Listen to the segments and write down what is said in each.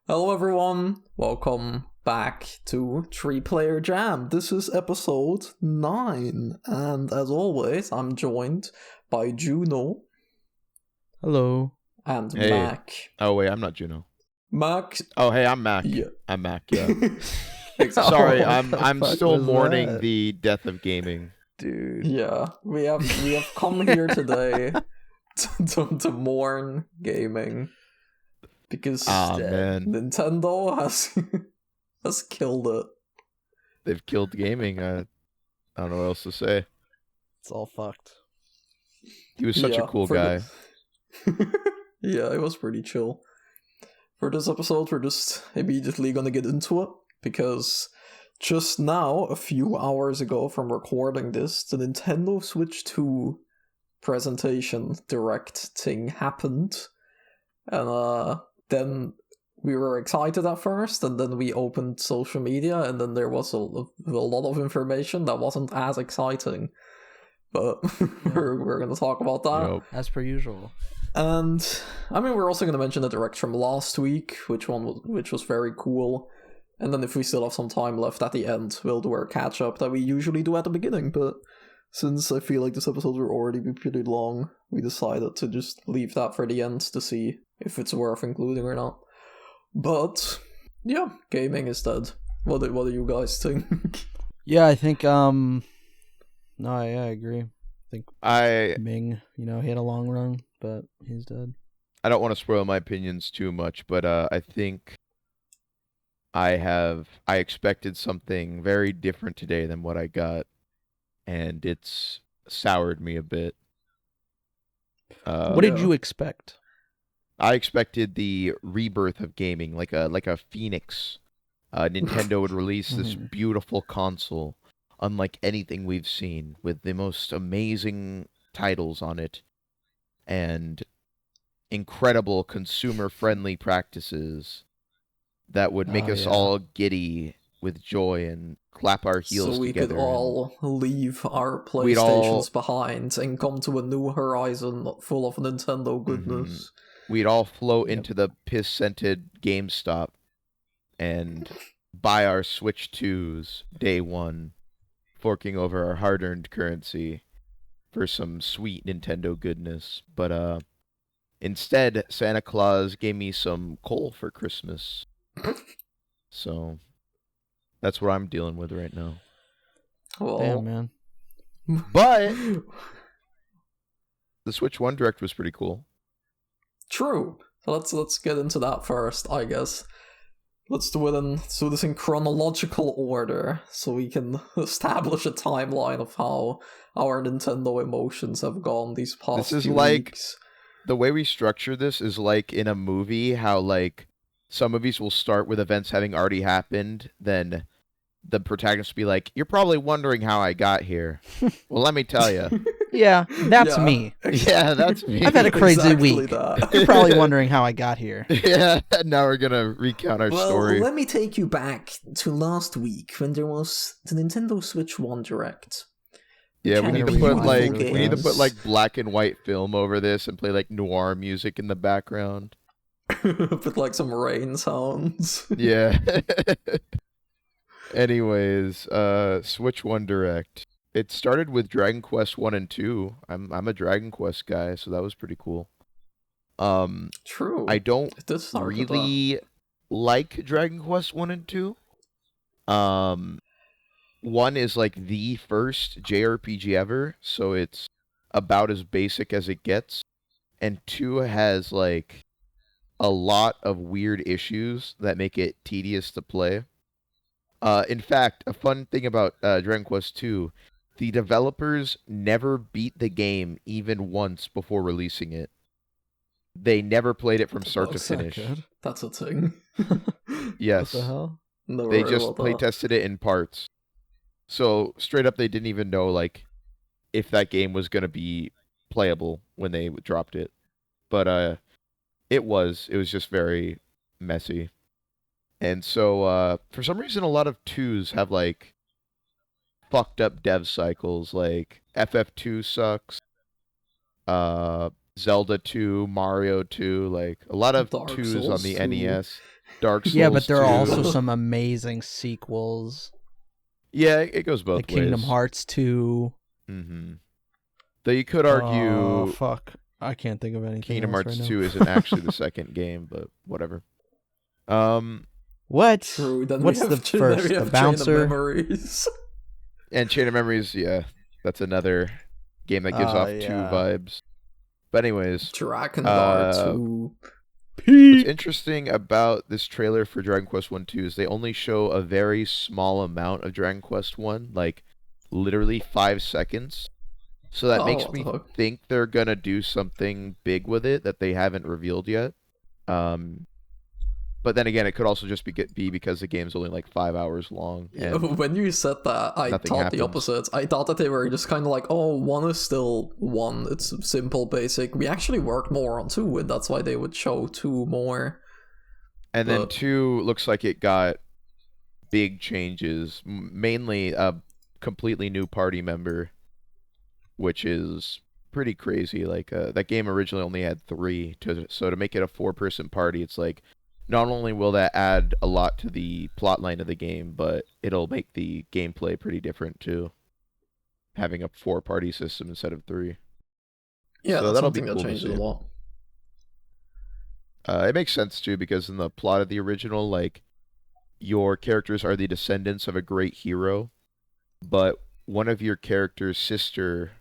Hello everyone, welcome back to 3-Player Jam. This is episode 9, and as always, I'm joined by Juno. Hello. And Hey. Mac. Oh wait, I'm not Juno. Mac. Oh hey, I'm Mac. Yeah. I'm Mac. Yeah. Exactly. Sorry, Oh, what the I'm fuck still was mourning that? the death of gaming. Dude. Yeah, we have come here today to mourn gaming because Man, Nintendo has killed it. they've killed gaming. I don't know what else to say. It's all fucked. He was such a cool for guy. Yeah, it was pretty chill. For this episode, we're just immediately gonna get into it, because just now, a few hours ago from recording this, the Nintendo Switch 2 presentation direct thing happened. And then we were excited at first, and then we opened social media, and then there was a lot of information that wasn't as exciting. But we're going to talk about that. Nope. As per usual. And I mean, we're also going to mention the direct from last week, which was very cool. And then if we still have some time left at the end, we'll do our catch up that we usually do at the beginning. But since I feel like this episode will already be pretty long, we decided to just leave that for the end to see if it's worth including or not. But yeah, gaming is dead. What do you guys think? Yeah, I think no, I agree. I think I Ming, he had a long run, but he's dead. I don't want to spoil my opinions too much, but I think I expected something very different today than what I got, and it's soured me a bit. What did you expect? I expected the rebirth of gaming, like a phoenix. Nintendo would release this beautiful console, unlike anything we've seen, with the most amazing titles on it, and incredible consumer-friendly practices that would make us all giddy with joy and clap our heels so we together. could all leave our PlayStations behind and come to a new horizon full of Nintendo goodness. We'd all float into the piss-scented GameStop and buy our Switch 2s day one, forking over our hard-earned currency for some sweet Nintendo goodness. But instead, Santa Claus gave me some coal for Christmas. So that's what I'm dealing with right now. Well, Damn, man. But the Switch 1 Direct was pretty cool. True. So let's get into that first, I guess. Let's do this in chronological order, so we can establish a timeline of how our Nintendo emotions have gone these past few weeks. The way we structure this is like in a movie, how like some movies will start with events having already happened, then the protagonist will be like, "You're probably wondering how I got here." Well, let me tell you. Yeah, that's me. Yeah, that's me. I've had a crazy Exactly week. that. You're probably wondering how I got here. Yeah, now we're gonna recount our story. Well, let me take you back to last week when there was the Nintendo Switch 1 Direct. Yeah, we need to put like games. black and white film over this and play like noir music in the background. With like some rain sounds. Yeah. Anyways, Switch 1 Direct. It started with Dragon Quest 1 and 2. I'm a Dragon Quest guy, so that was pretty cool. True. I don't It did start with really like Dragon Quest 1 and 2. 1 is like the first JRPG ever, so it's about as basic as it gets. And 2 has like a lot of weird issues that make it tedious to play. In fact, a fun thing about Dragon Quest 2, the developers never beat the game even once before releasing it. They never played it from start to finish. That's a thing. Yes. What the hell? Never They heard just about play that. tested it in parts. So straight up, they didn't even know like if that game was gonna be playable when they dropped it. But it was just very messy. And so for some reason, a lot of 2s have like fucked up dev cycles. Like FF2 sucks. Zelda 2, Mario 2, like a lot of Dark 2s Souls on the 2. NES. Dark Souls. Yeah, but there 2. are also some amazing sequels. Yeah, it goes both Like ways. Kingdom Hearts 2. Mm-hmm. Though you could argue. Oh, fuck. I can't think of anything Kingdom else Hearts right 2 now. isn't actually the second game, but whatever. What? True. Then What's we have, the first? Then we The have Bouncer? Chain of Memories. And Chain of Memories, yeah, that's another game that gives off 2 vibes. But anyways, Drakengard 2. what's interesting about this trailer for Dragon Quest 1-2 is they only show a very small amount of Dragon Quest 1, like literally 5 seconds. So that makes me think they're gonna do something big with it that they haven't revealed yet. But then again, it could also just be because the game's only like 5 hours long. And when you said that, I thought the opposite. I thought that they were just kind of like, oh, 1 is still 1. It's simple, basic. We actually worked more on 2, and that's why they would show 2 more. And then 2 looks like it got big changes, mainly a completely new party member, which is pretty crazy. Like that game originally only had 3, so to make it a 4-person party, it's like not only will that add a lot to the plot line of the game, but it'll make the gameplay pretty different too. Having a 4-party system instead of 3. Yeah, so that's that'll be something cool that changes a lot. It makes sense too, because in the plot of the original, like, your characters are the descendants of a great hero, but one of your character's sister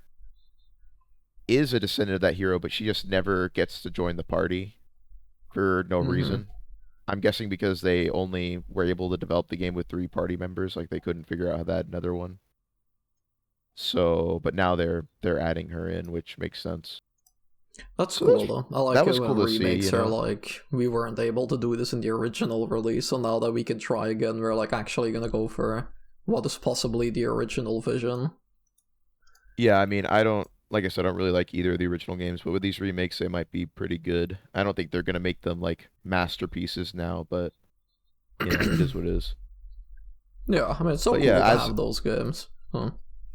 is a descendant of that hero, but she just never gets to join the party for no reason. I'm guessing because they only were able to develop the game with 3 party members, like they couldn't figure out how to add another one. So, but now they're adding her in, which makes sense. That's cool though. I like it when remakes are like, we weren't able to do this in the original release, so now that we can try again, we're like actually gonna go for what is possibly the original vision. Yeah, I mean, like I said, I don't really like either of the original games, but with these remakes, they might be pretty good. I don't think they're going to make them, like, masterpieces now, but, you know, it is what it is. Yeah, I mean, it's so cool to have those games.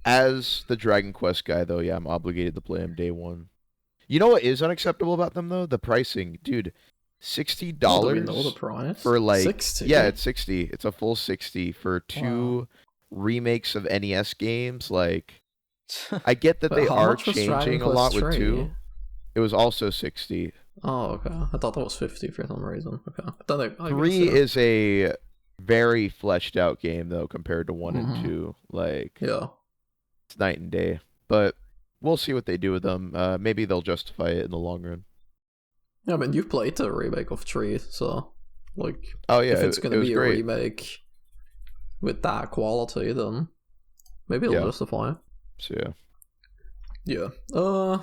As the Dragon Quest guy, though, yeah, I'm obligated to play them day one. You know what is unacceptable about them, though? The pricing. Dude, $60 do we know the price? For, like... 60? Yeah, it's 60. It's a full 60 for 2 remakes of NES games, like... I get that they are changing a lot with 2. It was also 60. Oh, okay. I thought that was 50 for some reason. Okay. But then I 3 is a very fleshed out game, though, compared to 1 and 2. Like, yeah, it's night and day. But we'll see what they do with them. Maybe they'll justify it in the long run. Yeah, I mean, you've played the remake of 3, so, like, oh, yeah, if it's going to be great. A remake with that quality, then maybe it'll justify it. So, yeah. Yeah.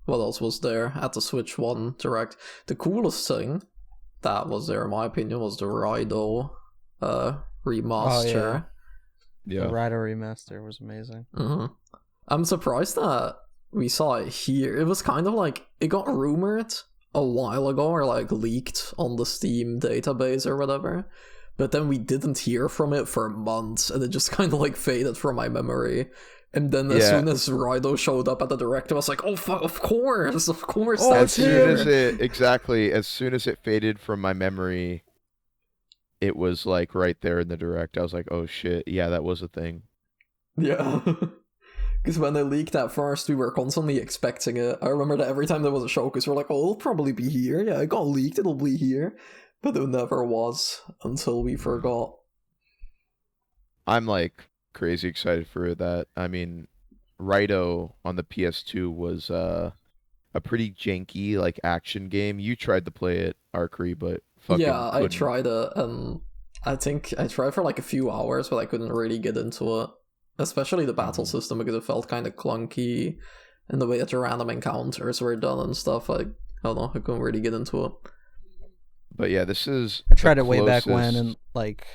What else was there at the Switch 1 Direct? The coolest thing that was there, in my opinion, was the Raido remaster. Oh, yeah. The Raido remaster was amazing. I'm surprised that we saw it here. It was kind of like, it got rumored a while ago, or like leaked on the Steam database or whatever, but then we didn't hear from it for months, and it just kind of like faded from my memory. And then as soon as Raido showed up at the Direct, I was like, oh, of course, as soon as it faded from my memory, it was like right there in the Direct. I was like, oh shit, yeah, that was a thing. Yeah. Because when they leaked at first, we were constantly expecting it. I remember that every time there was a showcase, we're like, oh, it'll probably be here. Yeah, it got leaked, it'll be here. But it never was until we forgot. I'm like crazy excited for that. I mean, Raido on the PS2 was a pretty janky like action game. You tried to play it, Arkry, but fucking couldn't. I tried it, and I think I tried for like a few hours, but I couldn't really get into it. Especially the battle system, because it felt kind of clunky, and the way that the random encounters were done and stuff. I don't know, I couldn't really get into it. But yeah, this is. I tried it way back when, and like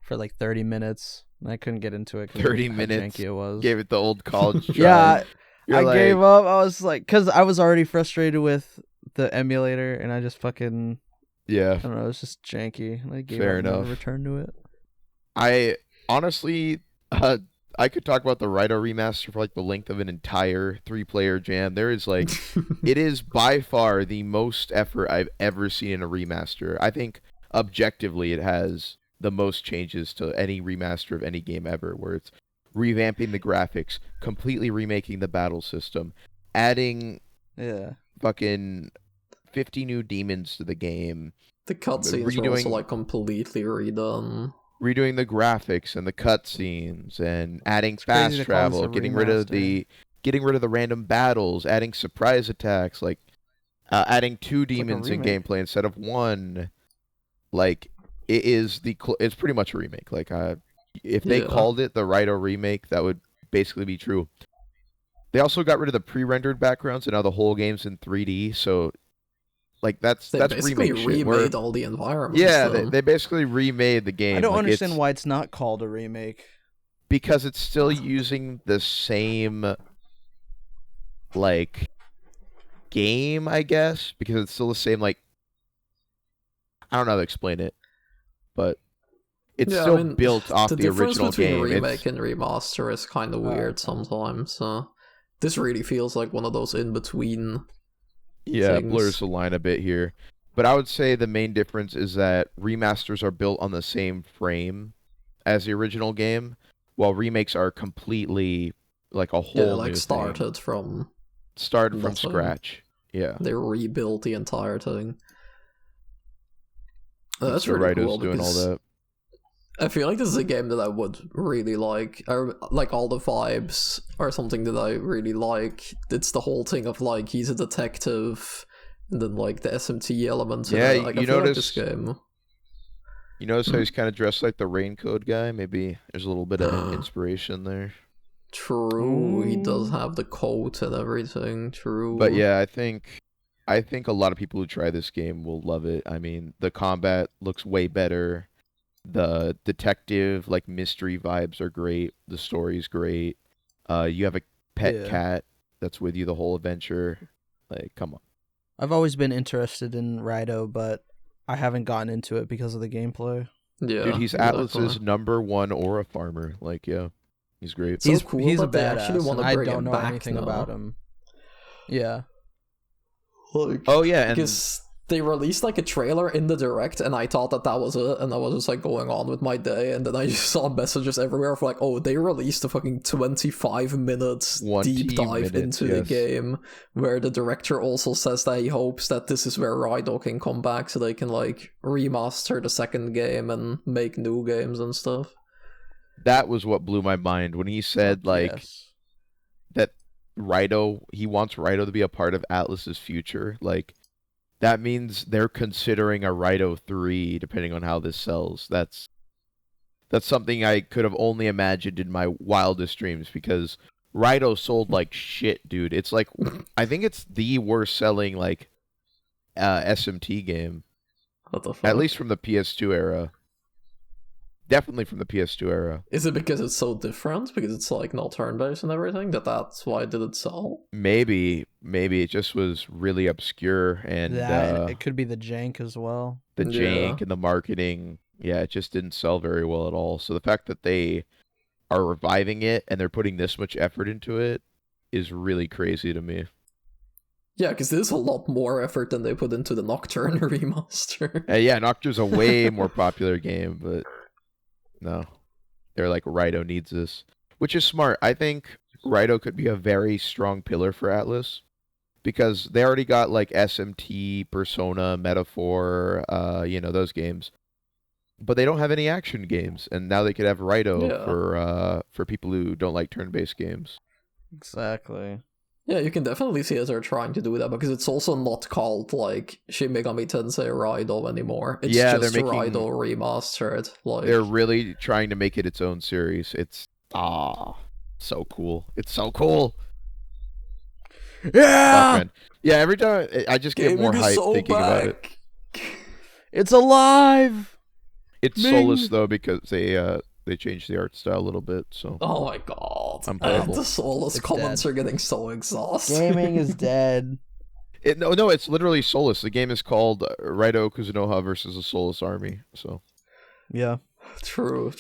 for like 30 minutes. I couldn't get into it. 30 minutes. It was. Gave it the old college try. Yeah, I gave up. I was like, because I was already frustrated with the emulator, and I just fucking. Yeah. I don't know. It was just janky. And I gave Fair up enough. and returned to it. I honestly, I could talk about the Raido remaster for like the length of an entire 3-player jam. There is like, it is by far the most effort I've ever seen in a remaster. I think objectively it has the most changes to any remaster of any game ever, where it's revamping the graphics, completely remaking the battle system, adding fucking 50 new demons to the game. The cutscenes were also like completely redone. Redoing the graphics and the cutscenes and adding fast travel, getting rid of the random battles, adding surprise attacks, like adding 2 demons in gameplay instead of 1. Like it's pretty much a remake. Like if they called it the Raito remake, that would basically be true. They also got rid of the pre-rendered backgrounds, and now the whole game's in 3D. So, like that's basically remake remade all the environments. Yeah, they basically remade the game. I don't understand why it's not called a remake. Because it's still using the same like game, I guess. Because it's still the same like. I don't know how to explain it, but it's still built off the original game. The difference between remake and remaster is kind of weird sometimes. So this really feels like one of those in between. Yeah, it blurs the line a bit here. But I would say the main difference is that remasters are built on the same frame as the original game, while remakes are completely like a whole new started thing. from Scratch. Yeah. They rebuilt the entire thing. That's so really Raito's cool doing all that. I feel like this is a game that I would really like. Like all the vibes are something that I really like. It's the whole thing of like he's a detective, and then like the SMT elements. Yeah, like, you notice this game. You notice how he's kind of dressed like the Raincoat guy? Maybe there's a little bit of inspiration there. True, he does have the coat and everything. True, but yeah, I think a lot of people who try this game will love it. I mean, the combat looks way better. The detective, like, mystery vibes are great. The story's great. You have a pet cat that's with you the whole adventure. Like, come on. I've always been interested in Raito, but I haven't gotten into it because of the gameplay. Yeah, dude, he's Atlas's #1 aura farmer. Like, yeah, he's great. He's cool, he's a badass. and I don't know anything about him. Yeah. Like, oh yeah, because they released like a trailer in the direct, and I thought that was it, and I was just like going on with my day, and then I just saw messages everywhere of like, oh, they released a fucking 25 minutes deep dive into the game, where the director also says that he hopes that this is where Raito can come back so they can like remaster the second game and make new games and stuff. That was what blew my mind when he said like that Raito, he wants Raito to be a part of Atlas's future. Like, that means they're considering a Raito 3, depending on how this sells. That's something I could have only imagined in my wildest dreams, because Raito sold like shit, dude. It's like, I think it's the worst selling like SMT game. What the fuck? At least from the PS2 era. Definitely from the PS2 era. Is it because it's so different? Because it's like not turn-based and everything? That's why it did it sell? Maybe it just was really obscure, and it could be the jank as well. The jank and the marketing. Yeah, it just didn't sell very well at all. So the fact that they are reviving it and they're putting this much effort into it is really crazy to me. Yeah, because there's a lot more effort than they put into the Nocturne remaster. Yeah, Nocturne's a way more popular game, but no. They're like, Raito needs this. Which is smart. I think Raito could be a very strong pillar for Atlas, because they already got like SMT, Persona, Metaphor, those games. But they don't have any action games, and now they could have Raito for people who don't like turn-based games. Exactly. Yeah, you can definitely see as they're trying to do that, because it's also not called, like, Shin Megami Tensei Raito anymore. It's just Raito Remastered. Like, they're really trying to make it its own series. It's, so cool. It's so cool! Yeah! Yeah, every time, I just get more hype thinking about it. It's alive! It's soulless, though, because they changed the art style a little bit, so... Oh my god. Unplayable. The soulless comments are getting so exhausting. Gaming is dead. No, it's literally soulless. The game is called Raito Kuzunoha versus the Soulless Army, so... Yeah. True.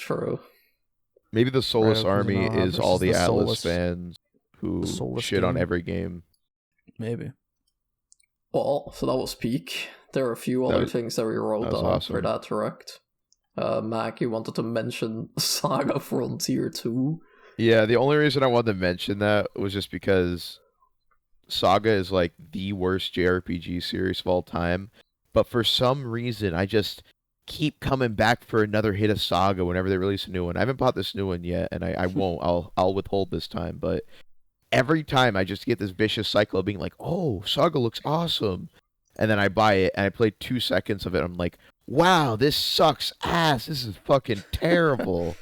Maybe the Soulless Army is all the Atlas fans who shit on every game. Maybe. Well, so that was peak. there are a few other things that we wrote down awesome. for that direct. Mac, you wanted to mention Saga Frontier 2. Yeah, the only reason I wanted to mention that was just because Saga is like the worst JRPG series of all time. But for some reason, I just keep coming back for another hit of Saga whenever they release a new one. I haven't bought this new one yet, and I won't. I'll withhold this time. But every time I just get this vicious cycle of being like, oh, Saga looks awesome. And then I buy it, and I play 2 seconds of it. I'm like, wow, this sucks ass. This is fucking terrible.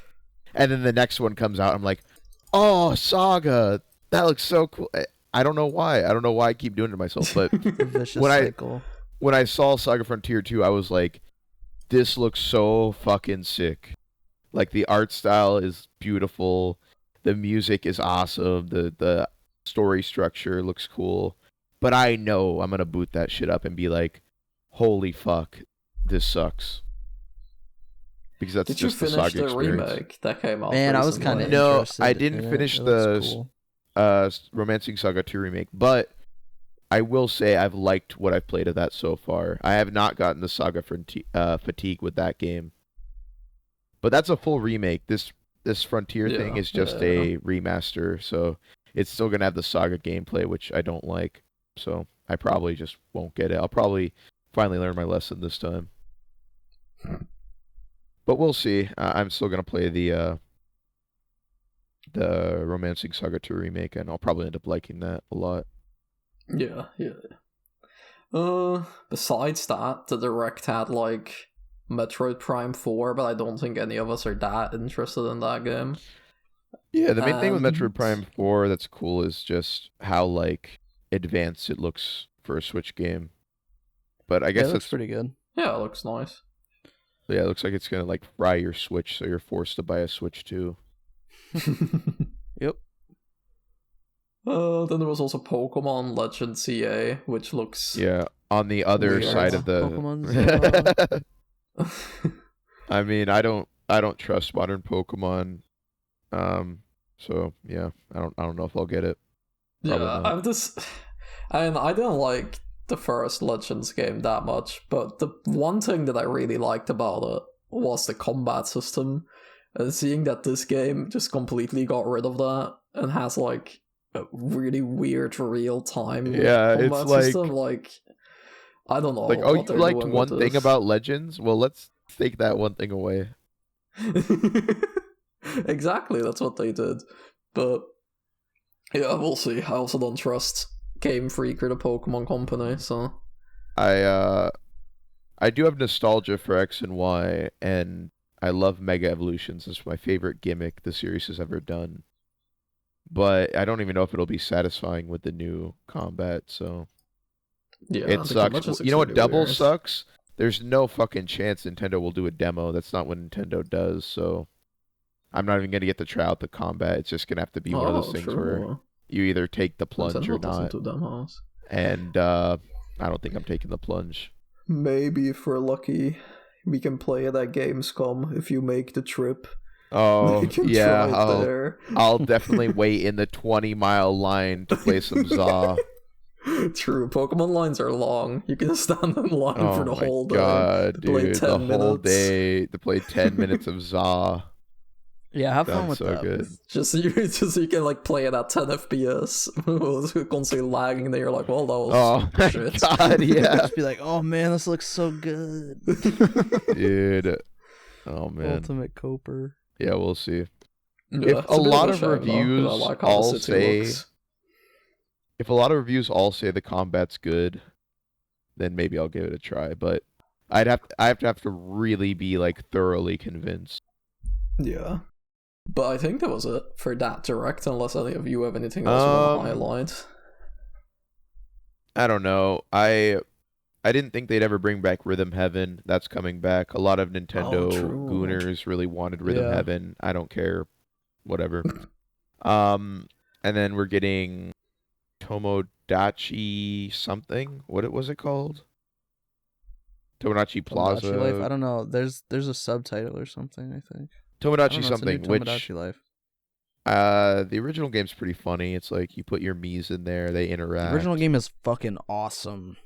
And then the next one comes out. I'm like, oh, Saga. That looks so cool. I don't know why. I don't know why I keep doing it to myself. But when I saw Saga Frontier 2, I was like, this looks so fucking sick. Like, the art style is beautiful. The music is awesome. The story structure looks cool. But I know I'm going to boot that shit up and be like, holy fuck, this sucks. Because that's Did just you the finish Saga the experience. remake that came out? Man, I was recently? kind of No, interested. I didn't finish the Romancing Saga 2 remake, but I will say I've liked what I've played of that so far. I have not gotten the Saga fatigue with that game. But that's a full remake. This Frontier thing is just a remaster, so it's still going to have the Saga gameplay, which I don't like. So I probably just won't get it. I'll probably finally learn my lesson this time. But we'll see. I'm still going to play the Romancing Saga 2 remake, and I'll probably end up liking that a lot. Yeah. Besides that, the direct had like Metroid Prime 4, but I don't think any of us are that interested in that game. Yeah, the main thing with Metroid Prime 4 that's cool is just how like advanced it looks for a Switch game. But I guess that's pretty good. Yeah, it looks nice. Yeah, it looks like it's gonna like fry your Switch, so you're forced to buy a Switch too. Yep. Then there was also Pokemon Legend CA, which looks on the other weird. side of the Pokemon's I mean, I don't trust modern Pokemon. So yeah, I don't know if I'll get it. Probably not. I didn't like the first Legends game that much, but the one thing that I really liked about it was the combat system. And seeing that this game just completely got rid of that and has like a really weird real-time combat system, like I don't know. Like, oh, you liked one thing about Legends? Well, let's take that one thing away. Exactly, that's what they did. But yeah, we'll see. I also don't trust Game Freak or the Pokemon Company, so I do have nostalgia for X and Y, and I love Mega Evolutions. It's my favorite gimmick the series has ever done. But I don't even know if it'll be satisfying with the new combat, so yeah, it sucks. You know what double sucks? There's no fucking chance Nintendo will do a demo. That's not what Nintendo does, so I'm not even going to get to try out the combat. It's just going to have to be one of those things where you either take the plunge Nintendo or not. do demos. And I don't think I'm taking the plunge. Maybe if we're lucky, we can play it at Gamescom if you make the trip. Oh, yeah, I'll definitely wait in the 20-mile line to play some ZA. True, Pokemon lines are long. You can stand in line for the whole day. God, dude, play 10 the minutes. whole day to play 10 minutes of ZA. Yeah, have fun with so that. Good. Just so you can like play it at 10 FPS. It's constantly lagging. Then you're like, well, that was shit. God, yeah. Just be like, oh man, this looks so good, dude. Oh man, ultimate coper. Yeah, we'll see. Yeah, if a lot of reviews all say, if a lot of reviews all say the combat's good, then maybe I'll give it a try. But I have to really be like thoroughly convinced. Yeah. But I think that was it for that direct, unless any of you have anything else you want to highlight. I don't know. I didn't think they'd ever bring back Rhythm Heaven. That's coming back. A lot of Nintendo gooners really wanted Rhythm Heaven. I don't care. Whatever. And then we're getting Tomodachi something. What was it called? Tomodachi Plaza. Tomodachi Life? I don't know. There's a subtitle or something, I think. Tomodachi something, Tomodachi Life. The original game's pretty funny. It's like you put your Miis in there, they interact. The original game is fucking awesome.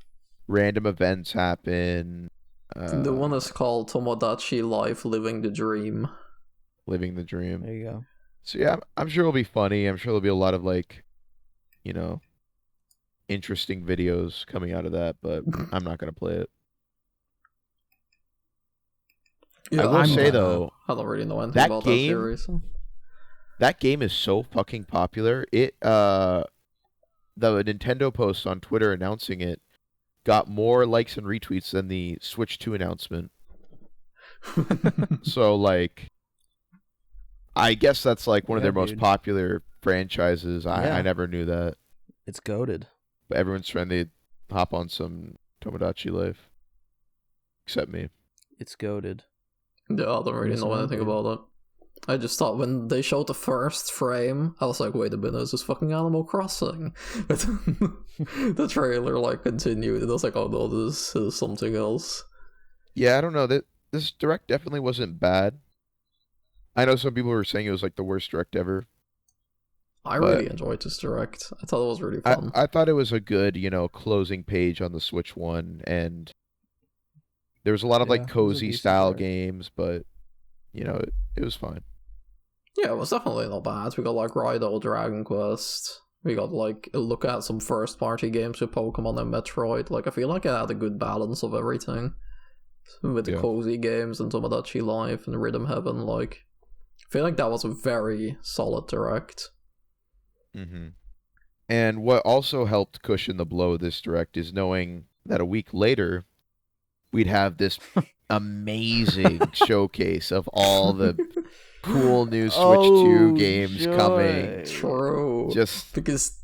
random events happen. The one is called Tomodachi Life Living the Dream. Living the Dream. There you go. So yeah, I'm sure it'll be funny. I'm sure there'll be a lot of like, you know, interesting videos coming out of that, but I'm not gonna play it. Yeah, I will say though, I don't really know anything that about game, that series. So. that game is so fucking popular. The Nintendo post on Twitter announcing it got more likes and retweets than the Switch 2 announcement. So like, I guess that's like one of their most popular franchises. I never knew that. It's goated. But everyone's trying to hop on some Tomodachi Life. Except me. It's goated. Yeah, I don't really know anything about it. I just thought when they showed the first frame, I was like, wait a minute, is this fucking Animal Crossing? But the trailer like continued, and I was like, oh no, this is something else. Yeah, I don't know. This direct definitely wasn't bad. I know some people were saying it was like the worst direct ever. I really enjoyed this direct. I thought it was really fun. I thought it was a good, closing page on the Switch 1, and there was a lot of like cozy style games, but it was fine. Yeah, it was definitely not bad. We got like Rydell Dragon Quest. We got like a look at some first party games with Pokemon and Metroid. Like I feel like it had a good balance of everything. With the cozy games and Tomodachi Life and Rhythm Heaven, like I feel like that was a very solid direct. Mm-hmm. And what also helped cushion the blow of this direct is knowing that a week later we'd have this amazing showcase of all the cool new Switch 2 games coming. True. Just because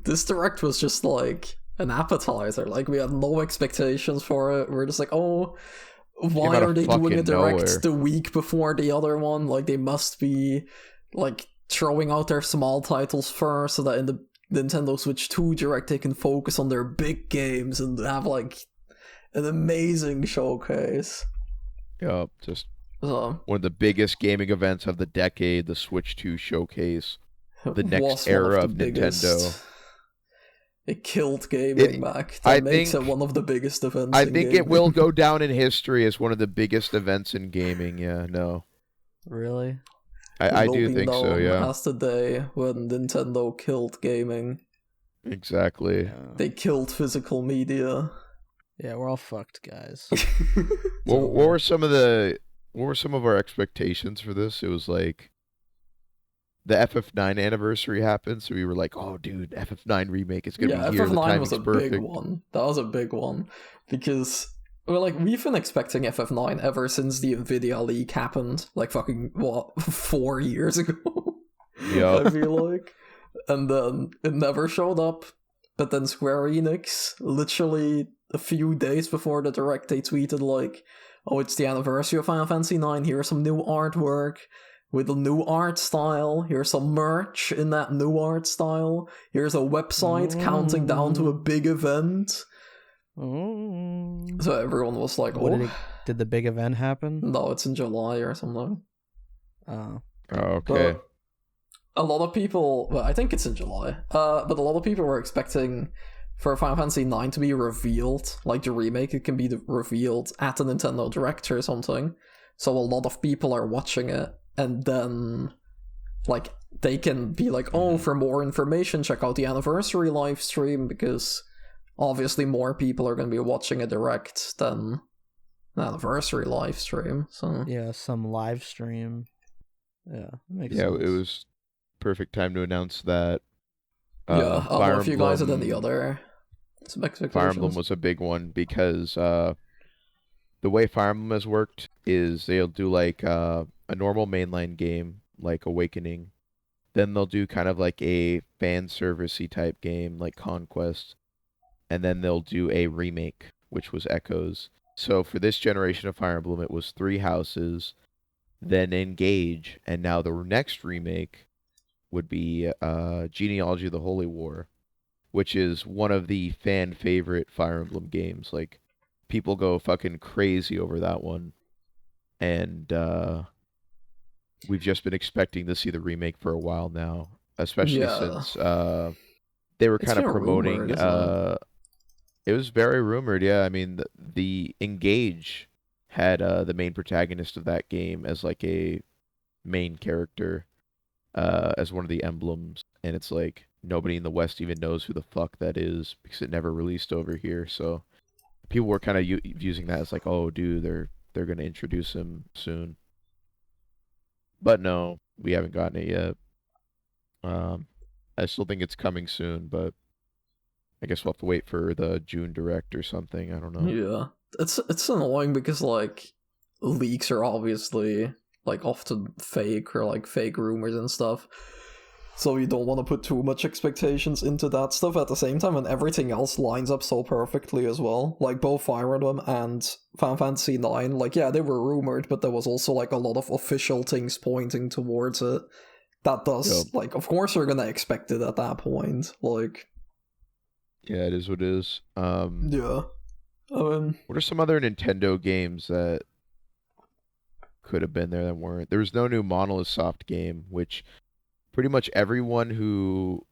this direct was just like an appetizer. Like we had no expectations for it. We're just like, oh, why are they doing a direct the week before the other one? Like they must be like throwing out their small titles first so that in the Nintendo Switch 2 direct they can focus on their big games and have like an amazing showcase. Yeah, just one of the biggest gaming events of the decade, the Switch 2 showcase, the next era of Nintendo. It killed gaming back. That makes it one of the biggest events in gaming. It will go down in history as one of the biggest events in gaming, yeah, no. Really? I do think so, yeah. As the day when Nintendo killed gaming. Exactly. Yeah. They killed physical media. Yeah, we're all fucked, guys. What were some of our expectations for this? It was like the FF9 anniversary happened, so we were like, "Oh, dude, FF9 remake is gonna be here. FF9 the timing's was a perfect." big one. That was a big one because we've been expecting FF9 ever since the Nvidia leak happened, like fucking 4 years ago. Yeah, I feel like, and then it never showed up. But then Square Enix, literally a few days before the direct, they tweeted like, "Oh, it's the anniversary of Final Fantasy IX. Here's some new artwork with a new art style. Here's some merch in that new art style. Here's a website counting down to a big event." So everyone was like, "Oh, did the big event happen?" No, it's in July or something. Oh, okay. But a lot of people, well, I think it's in July, but a lot of people were expecting for Final Fantasy IX to be revealed, like the remake, it can be revealed at the Nintendo Direct or something. So a lot of people are watching it, and then, like, they can be like, oh, for more information, check out the anniversary live stream, because obviously more people are going to be watching a Direct than an anniversary live stream. So yeah, some live stream. Yeah, makes sense. Yeah, it was perfect time to announce that. I don't know if you guys had any other expectations. Fire Emblem was a big one because the way Fire Emblem has worked is they'll do like a normal mainline game like Awakening, then they'll do kind of like a fan servicey type game like Conquest, and then they'll do a remake, which was Echoes. So for this generation of Fire Emblem, it was 3 houses, then Engage, and now the next remake would be Genealogy of the Holy War, which is one of the fan favorite Fire Emblem games. Like, people go fucking crazy over that one. And we've just been expecting to see the remake for a while now, especially since they were kind of promoting It was very rumored, yeah. I mean, the Engage had the main protagonist of that game as like a main character, as one of the emblems, and it's like nobody in the West even knows who the fuck that is because it never released over here. So people were kind of using that as like, oh, dude, they're gonna introduce him soon. But no, we haven't gotten it yet. I still think it's coming soon, but I guess we'll have to wait for the June Direct or something. I don't know. Yeah, it's annoying because like leaks are obviously like often fake or like fake rumors and stuff. So you don't want to put too much expectations into that stuff at the same time, and everything else lines up so perfectly as well. Like both Fire Emblem and Final Fantasy IX, like yeah, they were rumored, but there was also like a lot of official things pointing towards it. That does, like, of course we're gonna expect it at that point. Like, yeah, it is what it is. Yeah. What are some other Nintendo games that could have been there that weren't? There was no new Monolith Soft game, which pretty much everyone who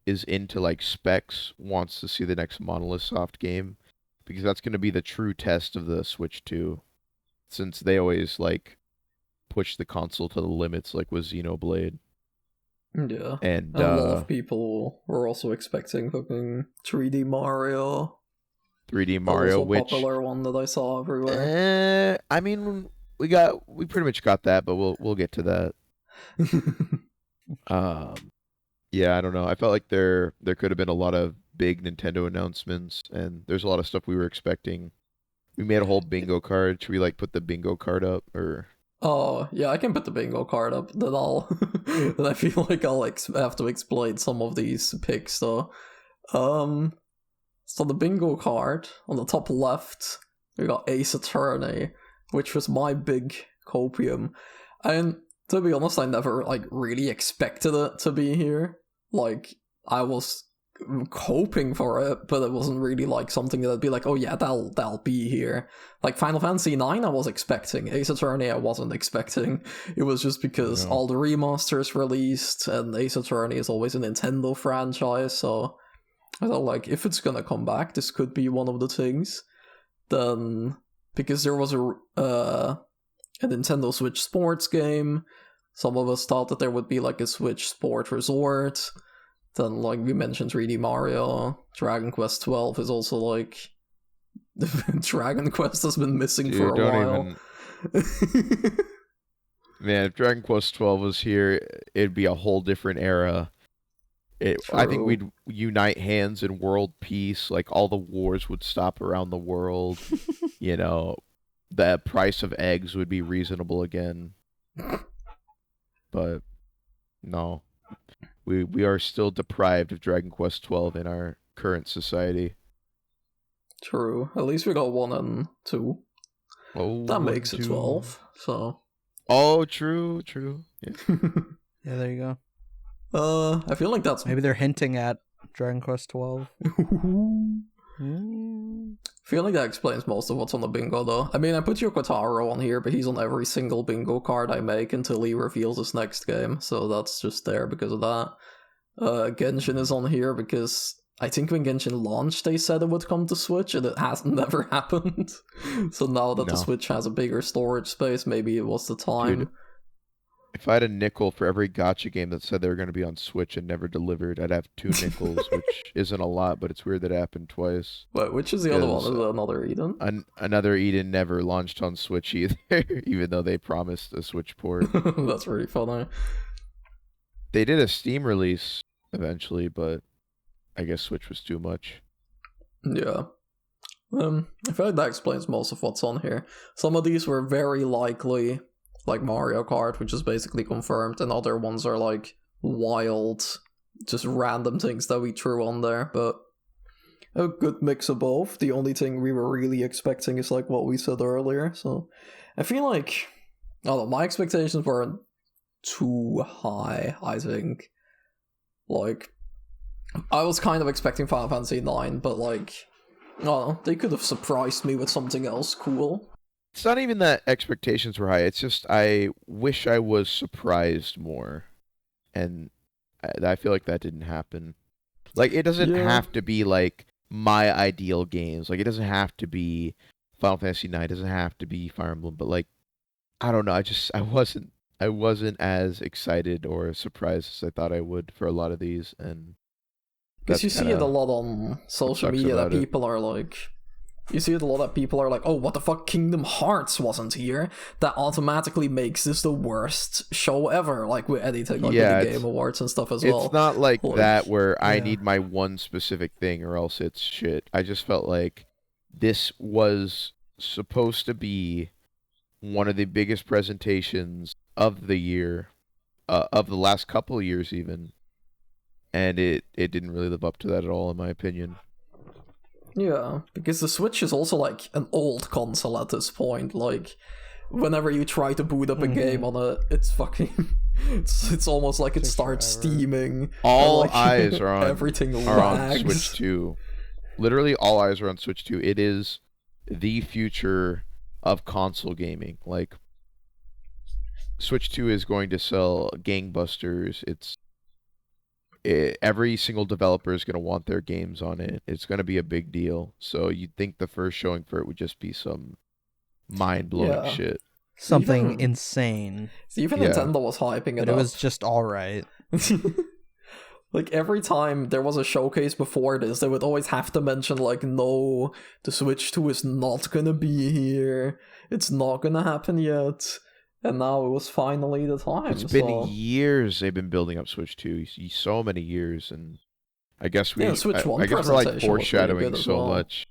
is into like specs wants to see the next Monolith Soft game, because that's going to be the true test of the Switch 2, since they always like push the console to the limits, like with Xenoblade. Yeah. And a lot of people were also expecting fucking 3D Mario. 3D Mario, which popular one that I saw everywhere. I mean, we pretty much got that, but we'll get to that. Yeah, I don't know. I felt like there could have been a lot of big Nintendo announcements, and there's a lot of stuff we were expecting. We made a whole bingo card. Should we like put the bingo card up, or? Oh yeah, I can put the bingo card up. Then I'll. Then I feel like I'll have to explain some of these picks though. So the bingo card on the top left, we got Ace Attorney, which was my big copium, and to be honest, I never like really expected it to be here. Like I was hoping for it, but it wasn't really like something that'd be like, oh yeah, that'll be here. Like Final Fantasy IX, I was expecting. Ace Attorney, I wasn't expecting. It was just because all the remasters released, and Ace Attorney is always a Nintendo franchise, so I thought like if it's gonna come back, this could be one of the things. Then because there was a Nintendo Switch Sports game, some of us thought that there would be like a Switch Sport Resort. Then, like we mentioned, 3D Mario, Dragon Quest 12 is also like Dragon Quest has been missing for a while. Man, if Dragon Quest 12 was here, it'd be a whole different era. I think we'd unite hands in world peace. Like all the wars would stop around the world. You know, the price of eggs would be reasonable again. But no. We are still deprived of Dragon Quest 12 in our current society. True. At least we got 1 and 2. Oh, that makes it 12. So. Oh, true. Yeah. Yeah, there you go. I feel like that's maybe they're hinting at Dragon Quest 12. I feel like that explains most of what's on the bingo, though. I mean, I put Yoko Taro on here, but he's on every single bingo card I make until he reveals his next game, so that's just there because of that. Genshin is on here because I think when Genshin launched, they said it would come to Switch, and it has never happened. So now that the Switch has a bigger storage space, maybe it was the time. Dude, if I had a nickel for every gacha game that said they were going to be on Switch and never delivered, I'd have 2 nickels, which isn't a lot, but it's weird that it happened twice. Wait, which is the other one? Is it Another Eden? Another Eden never launched on Switch either, even though they promised a Switch port. That's really funny. They did a Steam release eventually, but I guess Switch was too much. Yeah. I feel like that explains most of what's on here. Some of these were very likely, like Mario Kart, which is basically confirmed, and other ones are like wild, just random things that we threw on there, but a good mix of both. The only thing we were really expecting is like what we said earlier, so I feel like, I don't know, my expectations weren't too high, I think. Like, I was kind of expecting Final Fantasy IX, but like, I don't know, they could have surprised me with something else cool. It's not even that expectations were high. It's just I wish I was surprised more. And I feel like that didn't happen. Like, it doesn't have to be like my ideal games. Like, it doesn't have to be Final Fantasy 9, it doesn't have to be Fire Emblem, but like, I don't know, I wasn't as excited or surprised as I thought I would for a lot of these, and because you see it a lot on social media that people are like, you see it a lot that people are like, oh, what the fuck, Kingdom Hearts wasn't here? That automatically makes this the worst show ever, like with anything, like with the Game Awards and stuff as well. It's not like that where I need my one specific thing or else it's shit. I just felt like this was supposed to be one of the biggest presentations of the year, of the last couple of years even, and it didn't really live up to that at all, in my opinion. Yeah, because the Switch is also like an old console at this point. Like, whenever you try to boot up a game on it, it's fucking it's almost like it starts steaming. All like, eyes are on everything on Switch 2. Literally all eyes are on Switch 2. It is the future of console gaming. Like, Switch 2 is going to sell gangbusters. Every single developer is going to want their games on it. It's going to be a big deal. So you'd think the first showing for it would just be some mind-blowing shit. Something insane. Even Nintendo was hyping it up. It was just alright. Like, every time there was a showcase before this, they would always have to mention, like, no, the Switch 2 is not gonna be here. It's not gonna happen yet. And now it was finally the time. It's been years they've been building up Switch 2. So many years, and I guess Switch 1 I guess we're like foreshadowing so much.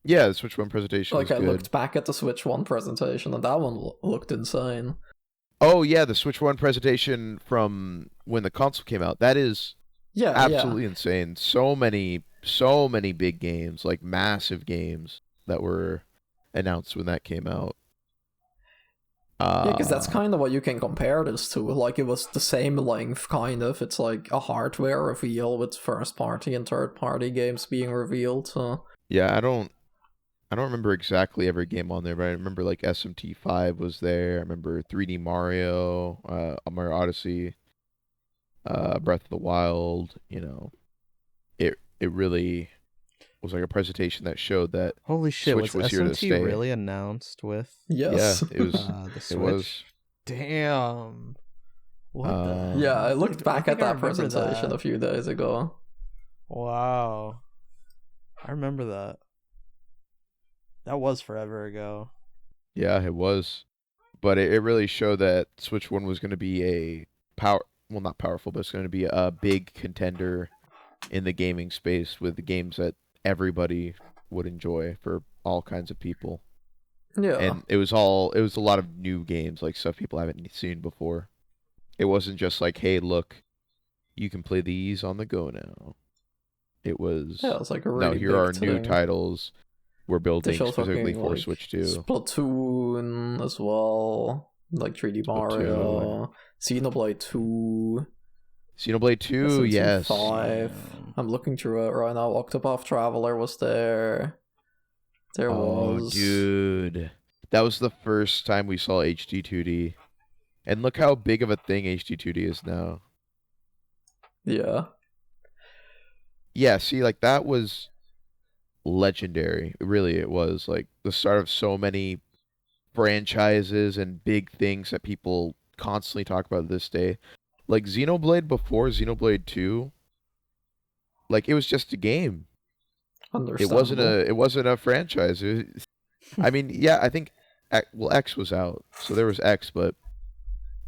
Yeah, the Switch 1 presentation was good. I looked back at the Switch 1 presentation, and that one looked insane. Oh yeah, the Switch 1 presentation from when the console came out. That is absolutely insane. So many big games, like massive games that were announced when that came out. Yeah, because that's kind of what you can compare this to. Like, it was the same length, kind of. It's like a hardware reveal with first-party and third-party games being revealed. So. Yeah, I don't remember exactly every game on there, but I remember like SMT5 was there. I remember 3D Mario, Mario Odyssey, Breath of the Wild. You know, it really was like a presentation that showed that holy shit, Switch was here to SMT stay. Really announced with? Yes. Yeah, it was. The Switch. It was. Damn. What the? Yeah, I looked back at that presentation a few days ago. Wow. I remember that. That was forever ago. Yeah, it was. But it really showed that Switch 1 was going to be not powerful, but it's going to be a big contender in the gaming space with the games that everybody would enjoy for all kinds of people. Yeah. And it was a lot of new games, like stuff people haven't seen before. It wasn't just like, hey, look, you can play these on the go now. It was, it was like a really here are new titles we're building specifically for like Switch 2. Splatoon as well, like 3D Mario, Xenoblade 2. Xenoblade 2, yes. 5. I'm looking through it right now. Octopath Traveler was there. There was. Oh, dude. That was the first time we saw HD 2D. And look how big of a thing HD 2D is now. Yeah. Yeah, see, like, that was legendary. Really, it was. Like, the start of so many franchises and big things that people constantly talk about this day. Like, Xenoblade before Xenoblade 2, like, it was just a game. It wasn't a franchise. I mean, yeah, I think, well, X was out, so there was X, but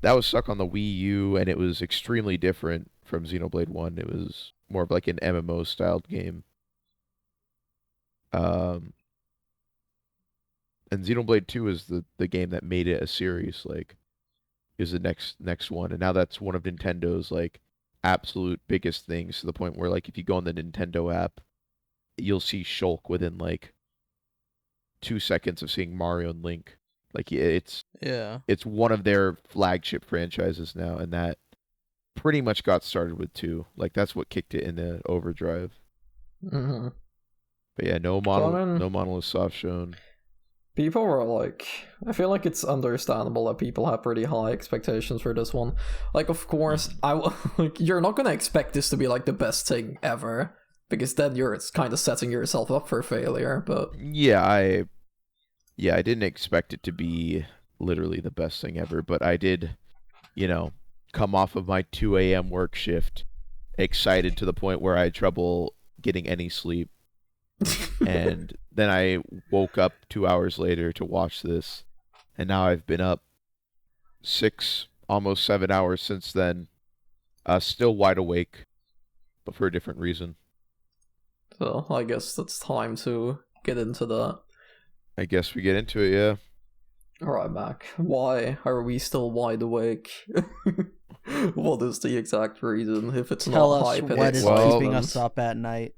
that was stuck on the Wii U, and it was extremely different from Xenoblade 1. It was more of like an MMO-styled game. And Xenoblade 2 is the game that made it a series, like, is the next one, and now that's one of Nintendo's like absolute biggest things, to the point where, like, if you go on the Nintendo app, you'll see Shulk within like 2 seconds of seeing Mario and Link. Like, it's one of their flagship franchises now, and that pretty much got started with 2. Like, that's what kicked it into overdrive. Mm-hmm. But yeah, no Monolith Soft shown. People were like, I feel like it's understandable that people have pretty high expectations for this one. Like, of course, like, you're not gonna expect this to be like the best thing ever. because then you're kind of setting yourself up for failure. But I didn't expect it to be literally the best thing ever, but I did, come off of my 2 a.m. work shift, excited to the point where I had trouble getting any sleep. And then I woke up 2 hours later to watch this, and now I've been up 6, almost 7 hours since then. Still wide awake, but for a different reason. So I guess it's time to get into that. I guess we get into it, yeah. Alright, Mac. Why are we still wide awake? What is the exact reason? If it's Tell not us hype, what is keeping us up at night.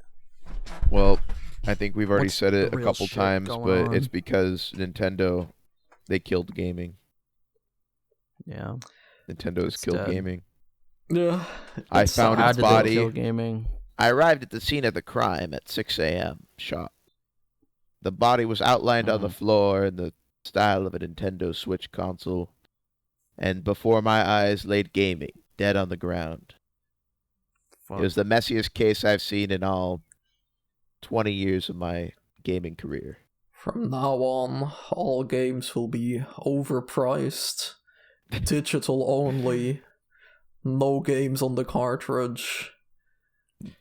Well, I think we've already What's said it the a real couple shit times, going but on? it's because Nintendo, they killed gaming. Yeah. Nintendo has It's killed dead. gaming. Yeah. I it's found sad. How its did body. they kill gaming? I arrived at the scene of the crime at 6 a.m. sharp. The body was outlined on the floor in the style of a Nintendo Switch console, and before my eyes laid gaming, dead on the ground. Fuck. It was the messiest case I've seen in all 20 years of my gaming career. From now on, all games will be overpriced, digital only, no games on the cartridge.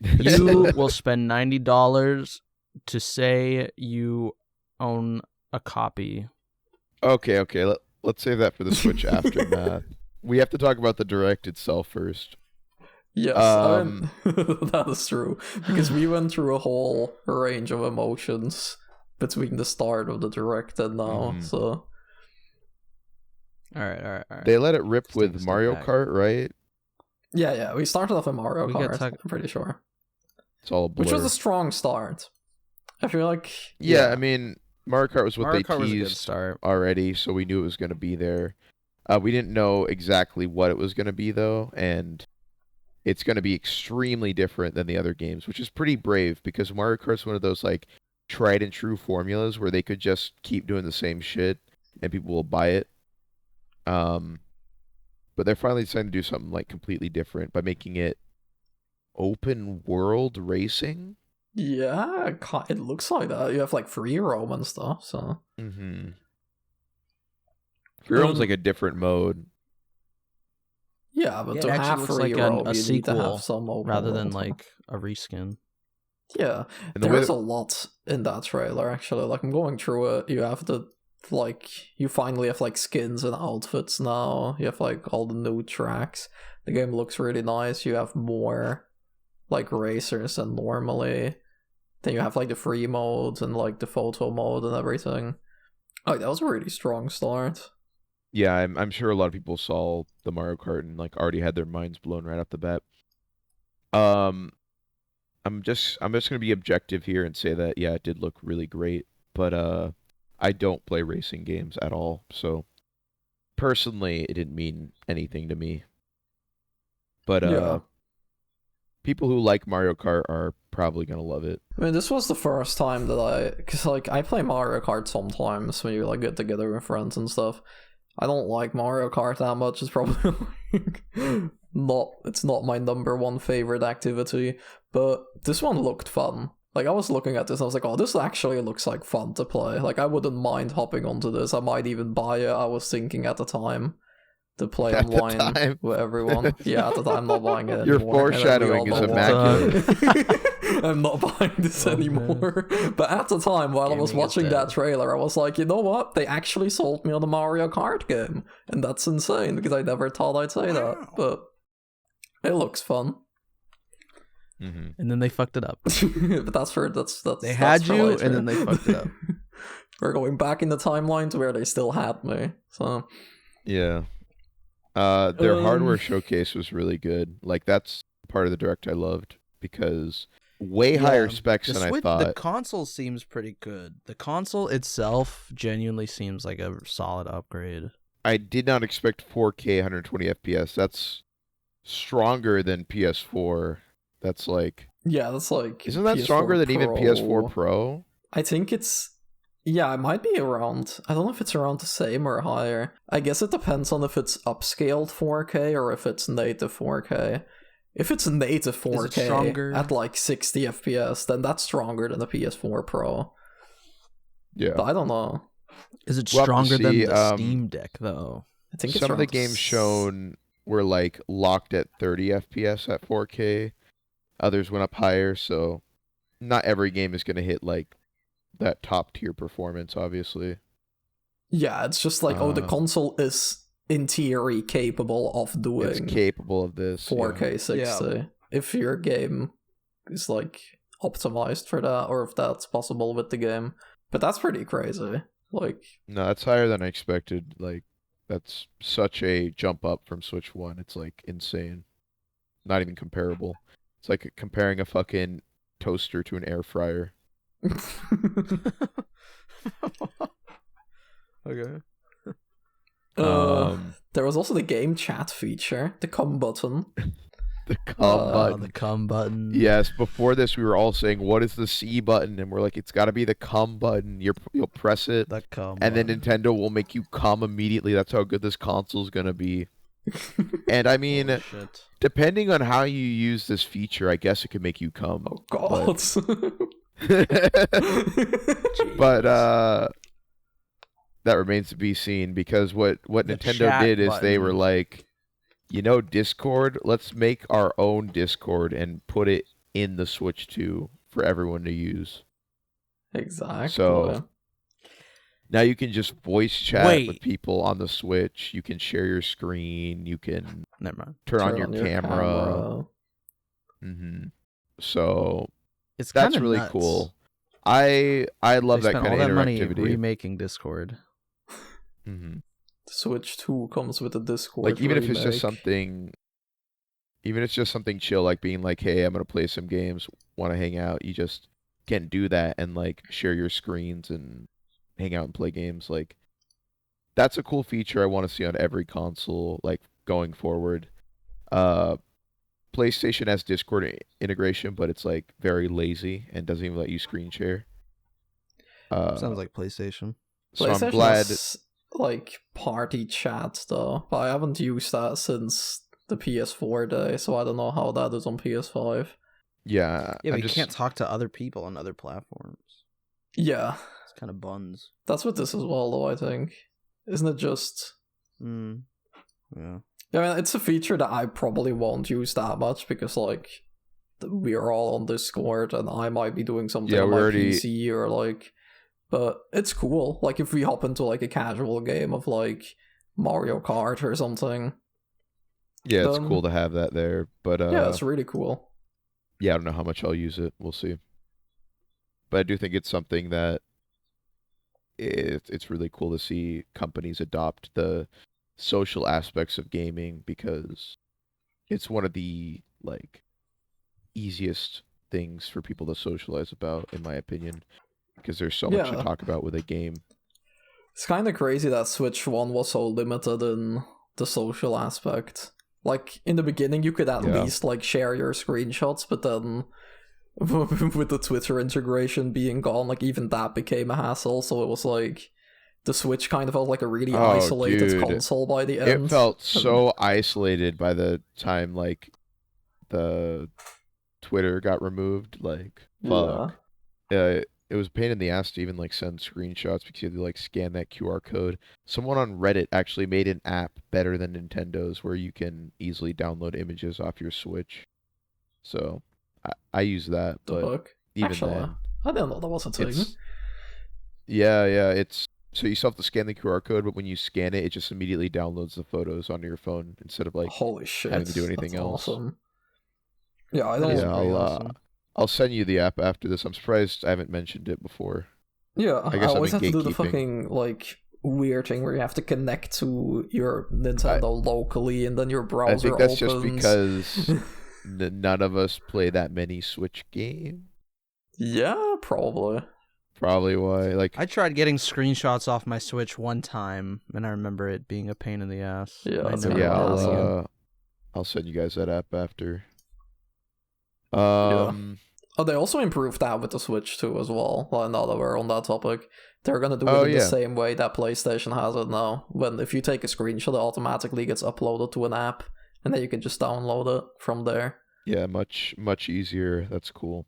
You will spend $90 to say you own a copy. Okay. Let's save that for the Switch aftermath. We have to talk about the Direct itself first. Yes, that is true, because we went through a whole range of emotions between the start of the Direct and now, so... Alright. They let it rip Let's take a with step Mario back. Kart, right? Yeah, we started off with Mario We could Kart, talk- I'm pretty sure. It's all a blur. Which was a strong start. I feel like... Yeah, I mean, Mario Kart was what Mario they Kart was a good teased start. already, so we knew it was going to be there. We didn't know exactly what it was going to be, though, and it's going to be extremely different than the other games, which is pretty brave, because Mario Kart's one of those, like, tried and true formulas where they could just keep doing the same shit, and people will buy it. But they're finally deciding to do something, like, completely different by making it open world racing. Yeah, it looks like that. You have, like, free roam and stuff, so... Mm-hmm. Free roam's like a different mode. Yeah, but Yeah, to it actually have looks free like roam, a you need to sequel have some open rather than world. like a reskin. Yeah, And the way there's that- a lot in that trailer, actually. Like, I'm going through it. You have you finally have, like, skins and outfits now. You have, like, all the new tracks. The game looks really nice. You have more, like, racers than normally. Then you have, like, the free mode and, like, the photo mode and everything. Oh, that was a really strong start. Yeah, I'm sure a lot of people saw the Mario Kart and like already had their minds blown right off the bat. I'm just gonna be objective here and say that yeah, it did look really great, but I don't play racing games at all, so personally it didn't mean anything to me. But Yeah. people who like Mario Kart are probably gonna love it. I mean, this was the first time that because, like, I play Mario Kart sometimes when you, like, get together with friends and stuff. I don't like Mario Kart that much. It's probably, like, it's not my number one favorite activity, but this one looked fun. Like, I was looking at this and I was like, oh, this actually looks like fun to play. Like, I wouldn't mind hopping onto this. I might even buy it, I was thinking at the time, to play At the online time? with everyone. Yeah, at the time, I'm not buying it Your anymore. foreshadowing is immaculate. I'm not buying this anymore. But at the time, while I was Gaming is watching dead. that trailer, I was like, you know what? They actually sold me on the Mario Kart game. And that's insane, because I never thought I'd say that. But it looks fun. Mm-hmm. And then they fucked it up. But that's They that's had for you, later. and then they fucked it up. We're going back in the timeline to where they still had me. So Yeah. Their hardware showcase was really good. Like, that's part of the Direct I loved, because way higher specs The than Switch, I the thought. console seems pretty good. The console itself genuinely seems like a solid upgrade. I did not expect 4K 120 FPS. That's stronger than PS4. That's like... yeah, that's like... Isn't that PS4 stronger than even Pro. PS4 Pro? I think it's... yeah, it might be around... I don't know if it's around the same or higher. I guess it depends on if it's upscaled 4K or if it's native 4K. if it's native Is 4K it stronger? at like 60 FPS, then that's stronger than the PS4 Pro. Yeah. But I don't know. Is it We'll have to stronger than see, the Steam Deck though? I think it's Some of the around games shown were like locked at 30 FPS at 4K. Others went up higher, so not every game is going to hit like that top tier performance, obviously. Yeah, it's just like, the console is in theory capable of doing It's capable of this. 4K 60 if your game is like optimized for that, or if that's possible with the game. But that's pretty crazy. Like, No, that's higher than I expected. Like, that's such a jump up from Switch 1. It's like insane. Not even comparable. It's like comparing a fucking toaster to an air fryer. Okay. There was also the game chat feature, the come button. The come button. The come button. Yes, before this we were all saying, what is the C button? And we're like, it's got to be the come button. You'll press it, The come and then button. Nintendo will make you come immediately. That's how good this console's going to be. And I mean, Holy shit. depending on how you use this feature, I guess it could make you come. Oh god. But that remains to be seen, because what The Nintendo chat did is they were button. like, Discord, let's make our own Discord and put it in the Switch 2 for everyone to use. Exactly. So now you can just voice chat Wait. with people on the Switch. You can share your screen. You can Never mind. turn on your camera. So It's that's kinda really nuts. cool. I love They that spent kind all of that money interactivity. remaking Discord. Switch 2 comes with a Discord. Like, even if it's remake. just something chill, like being like, hey, I'm gonna play some games, want to hang out, you just can do that and like share your screens and hang out and play games. Like, that's a cool feature I want to see on every console, like, going forward. PlayStation has Discord integration, but it's like very lazy and doesn't even let you screen share. Sounds like PlayStation. So PlayStation I'm glad. has, like, party chat though, but I haven't used that since the PS4 day, so I don't know how that is on PS5. Yeah, Yeah, I'm but you can't talk to other people on other platforms. Yeah, It's kind of buns. that's what this as well, though, I think. Isn't it just... Yeah. I mean, it's a feature that I probably won't use that much, because, like, we are all on Discord, and I might be doing something on my PC, or, like... But it's cool. Like, if we hop into, like, a casual game of, like, Mario Kart or something. Yeah, it's cool to have that there, but yeah, it's really cool. Yeah, I don't know how much I'll use it. We'll see. But I do think it's something that it's really cool to see companies adopt the social aspects of gaming, because it's one of the, like, easiest things for people to socialize about, in my opinion, because there's so much to talk about with a game. It's kind of crazy that Switch 1 was so limited in the social aspect. Like, in the beginning, you could at least, like, share your screenshots, but then with the Twitter integration being gone, like, even that became a hassle, so it was like, the Switch kind of felt like a really isolated console by the end. It felt so isolated by the time, like, the Twitter got removed. Like, fuck. It was a pain in the ass to even, like, send screenshots, because you had to, like, scan that QR code. Someone on Reddit actually made an app better than Nintendo's where you can easily download images off your Switch. So I use that, but even actually, then, I didn't know that was a thing. Yeah, it's so you still have to scan the QR code, but when you scan it, it just immediately downloads the photos onto your phone instead of, like, holy shit, having to do anything else. Awesome. Yeah, I don't. Yeah, I'll send you the app after this. I'm surprised I haven't mentioned it before. Yeah, I always have to do the gatekeeping. fucking, like, weird thing where you have to connect to your Nintendo locally, and then your browser opens. I think that's just because none of us play that many Switch games. Yeah, probably. Probably why. Like, I tried getting screenshots off my Switch one time, and I remember it being a pain in the ass. Yeah, I'll send you guys that app after. Oh, they also improved that with the Switch too as well. Well, now that we're on that topic, they're gonna do it in the same way that PlayStation has it now. When if you take a screenshot, it automatically gets uploaded to an app, and then you can just download it from there. Yeah, much easier. That's cool.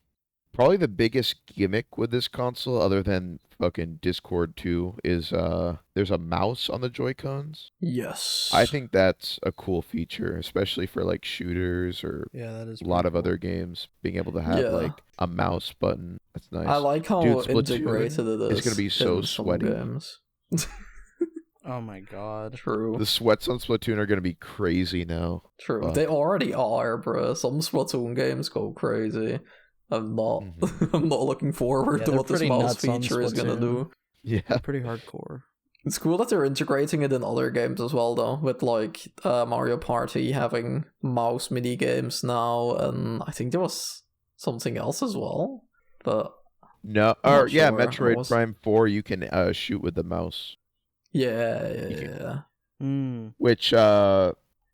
Probably the biggest gimmick with this console, other than fucking Discord 2, is there's a mouse on the Joy-Cons. Yes. I think that's a cool feature, especially for like shooters or Yeah, that is a lot of pretty other games. Being able to have like a mouse button, that's nice. I like how Dude, integrated Splatoon it is. is gonna be so in some sweaty. games. Oh my god. True. The sweats on Splatoon are gonna be crazy now. True. Fuck. They already are, bro. Some Splatoon games go crazy. I'm not. I'm not looking forward Yeah, to they're what this pretty mouse nuts on feature is gonna Splatoon. do. Yeah. Pretty hardcore. It's cool that they're integrating it in other games as well, though, with like Mario Party having mouse mini games now, and I think there was something else as well. But No, I'm or not yeah, sure. What Metroid was- Prime 4, you can shoot with the mouse, Yeah. which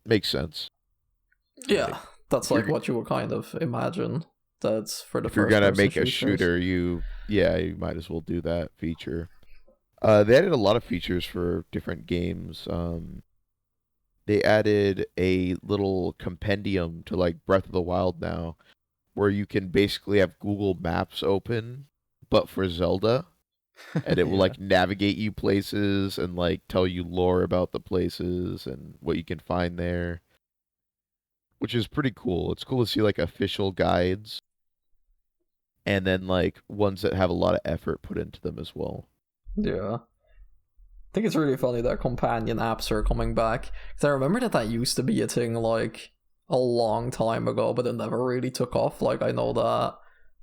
makes sense. Yeah, that's like You're- what you would kind of imagine. That's for the If you're first gonna person make a shooters. shooter, you might as well do that feature. They added a lot of features for different games. They added a little compendium to like Breath of the Wild now, where you can basically have Google Maps open, but for Zelda, and it will Yeah. like navigate you places and like tell you lore about the places and what you can find there, which is pretty cool. It's cool to see like official guides, and then like ones that have a lot of effort put into them as well. Yeah. I think it's really funny that companion apps are coming back. Because I remember that used to be a thing like a long time ago, but it never really took off. Like, I know that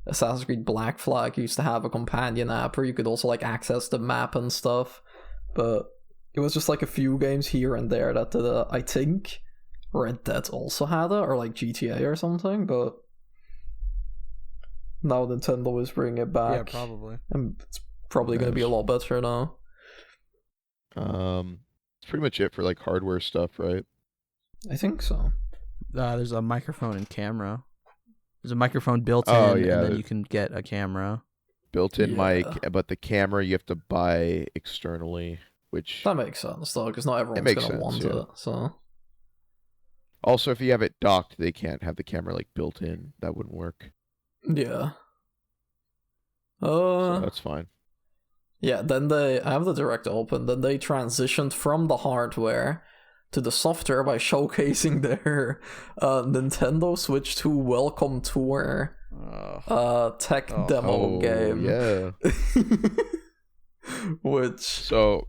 Assassin's Creed Black Flag used to have a companion app where you could also like access the map and stuff. But it was just like a few games here and there that did it. I think Red Dead also had it, or like GTA or something, but now Nintendo is bringing it Yeah, back. probably. And it's probably going to be a lot better now. It's pretty much it for like hardware stuff, right? I think so. There's a microphone and camera. There's a microphone built Oh, in, yeah, and then the- you can get a camera. Built-in Yeah. mic, but the camera you have to buy externally, which That makes sense, though, because not everyone's makes going to sense, want yeah. it. So also if you have it docked, they can't have the camera like built in. That wouldn't work. yeah. So that's fine. Yeah, then I have the direct open, then they transitioned from the hardware to the software by showcasing their Nintendo Switch 2 Welcome Tour tech demo game. Yeah. Which So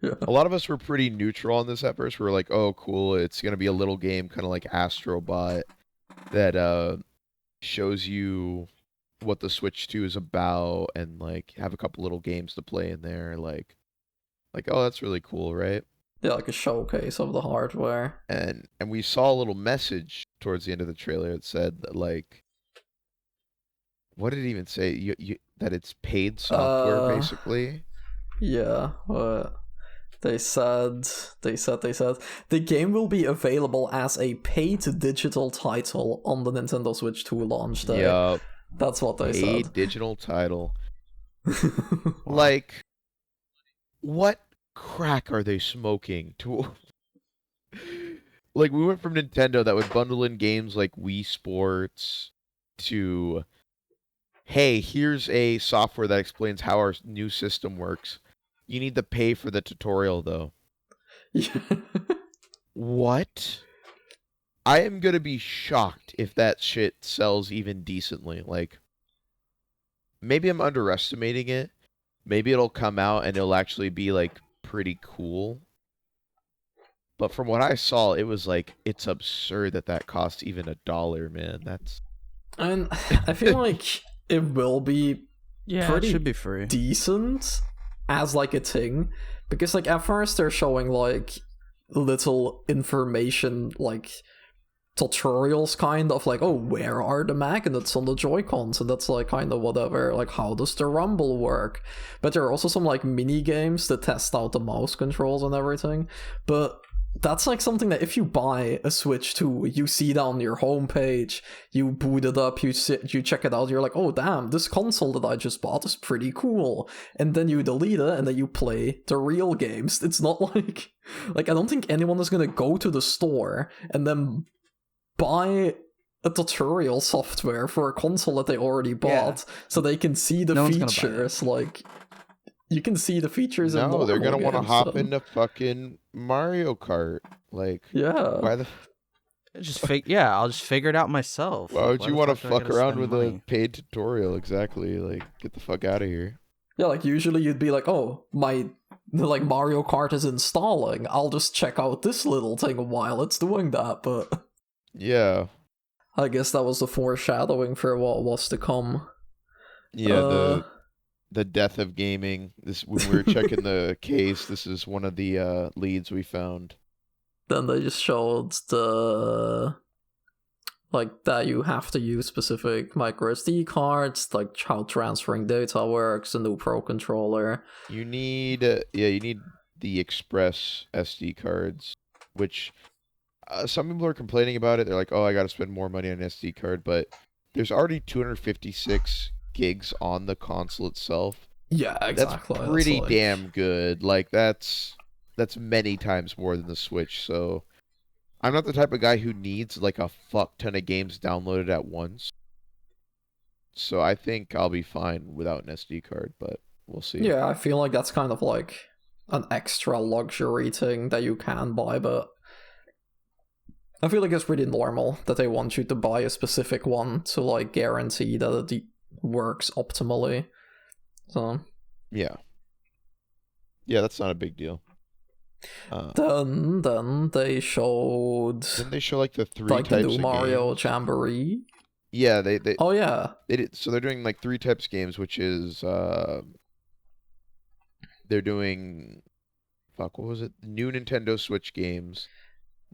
yeah. a lot of us were pretty neutral on this at first. We were like, oh cool, it's gonna be a little game kind of like Astrobot that shows you what the Switch 2 is about and like have a couple little games to play in there, like oh, that's really cool, right? Yeah, like a showcase of the hardware. And we saw a little message towards the end of the trailer. It said that, like, what did it even say? You that it's paid software, basically. Yeah, what they said the game will be available as a paid digital title on the Nintendo Switch 2 launch day. Yeah, That's what they paid said. digital title. Like, what crack are they smoking to? Like, we went from Nintendo that would bundle in games like Wii Sports to, hey, here's a software that explains how our new system works. You need to pay for the tutorial, though. Yeah. What? I am gonna be shocked if that shit sells even decently. Like, maybe I'm underestimating it. Maybe it'll come out and it'll actually be, like, pretty cool. But from what I saw, it was like, it's absurd that costs even $1, man. That's... And I feel like it will be Yeah, pretty it should be free. decent as like a thing, because like at first they're showing like little information, like tutorials kind of like, oh, where are the magnets on the Joy-Cons, and that's like kind of whatever, like how does the rumble work. But there are also some like mini games that test out the mouse controls and everything. But that's like something that if you buy a Switch 2, you see it on your homepage, you boot it up, you check it out, you're like, oh damn, this console that I just bought is pretty cool. And then you delete it and then you play the real games. It's not like I don't think anyone is gonna go to the store and then buy a tutorial software for a console that they already bought, so they can see the features. Like, you can see the features. No, they're gonna want to hop so. into fucking Mario Kart. Like, yeah, why the? I'll just figure it out myself. Why would you want to fuck around with money? a paid tutorial? Exactly. Like, get the fuck out of here. Yeah, like usually you'd be like, oh, my Mario Kart is installing. I'll just check out this little thing while it's doing that. But yeah, I guess that was the foreshadowing for what was to come. Yeah, the death of gaming. This when we were checking the case. This is one of the leads we found. Then they just showed the that you have to use specific micro SD cards, like how transferring data works, a new Pro controller. You need you need the Express SD cards, which some people are complaining about it. They're like, oh, I got to spend more money on an SD card, but there's already 256 gigs on the console itself. Yeah, exactly. That's pretty damn good. Like that's many times more than the Switch. So I'm not the type of guy who needs like a fuck ton of games downloaded at once. So I think I'll be fine without an SD card, but we'll see. Yeah, I feel like that's kind of like an extra luxury thing that you can buy, but I feel like it's pretty normal that they want you to buy a specific one to like guarantee that it works optimally. So yeah, that's not a big deal. Then they showed. Didn't they show like the three like types the new of Mario games? Jamboree? Yeah, they. Oh yeah. They did, so they're doing like 3 types of games, which is they're doing what was it? New Nintendo Switch games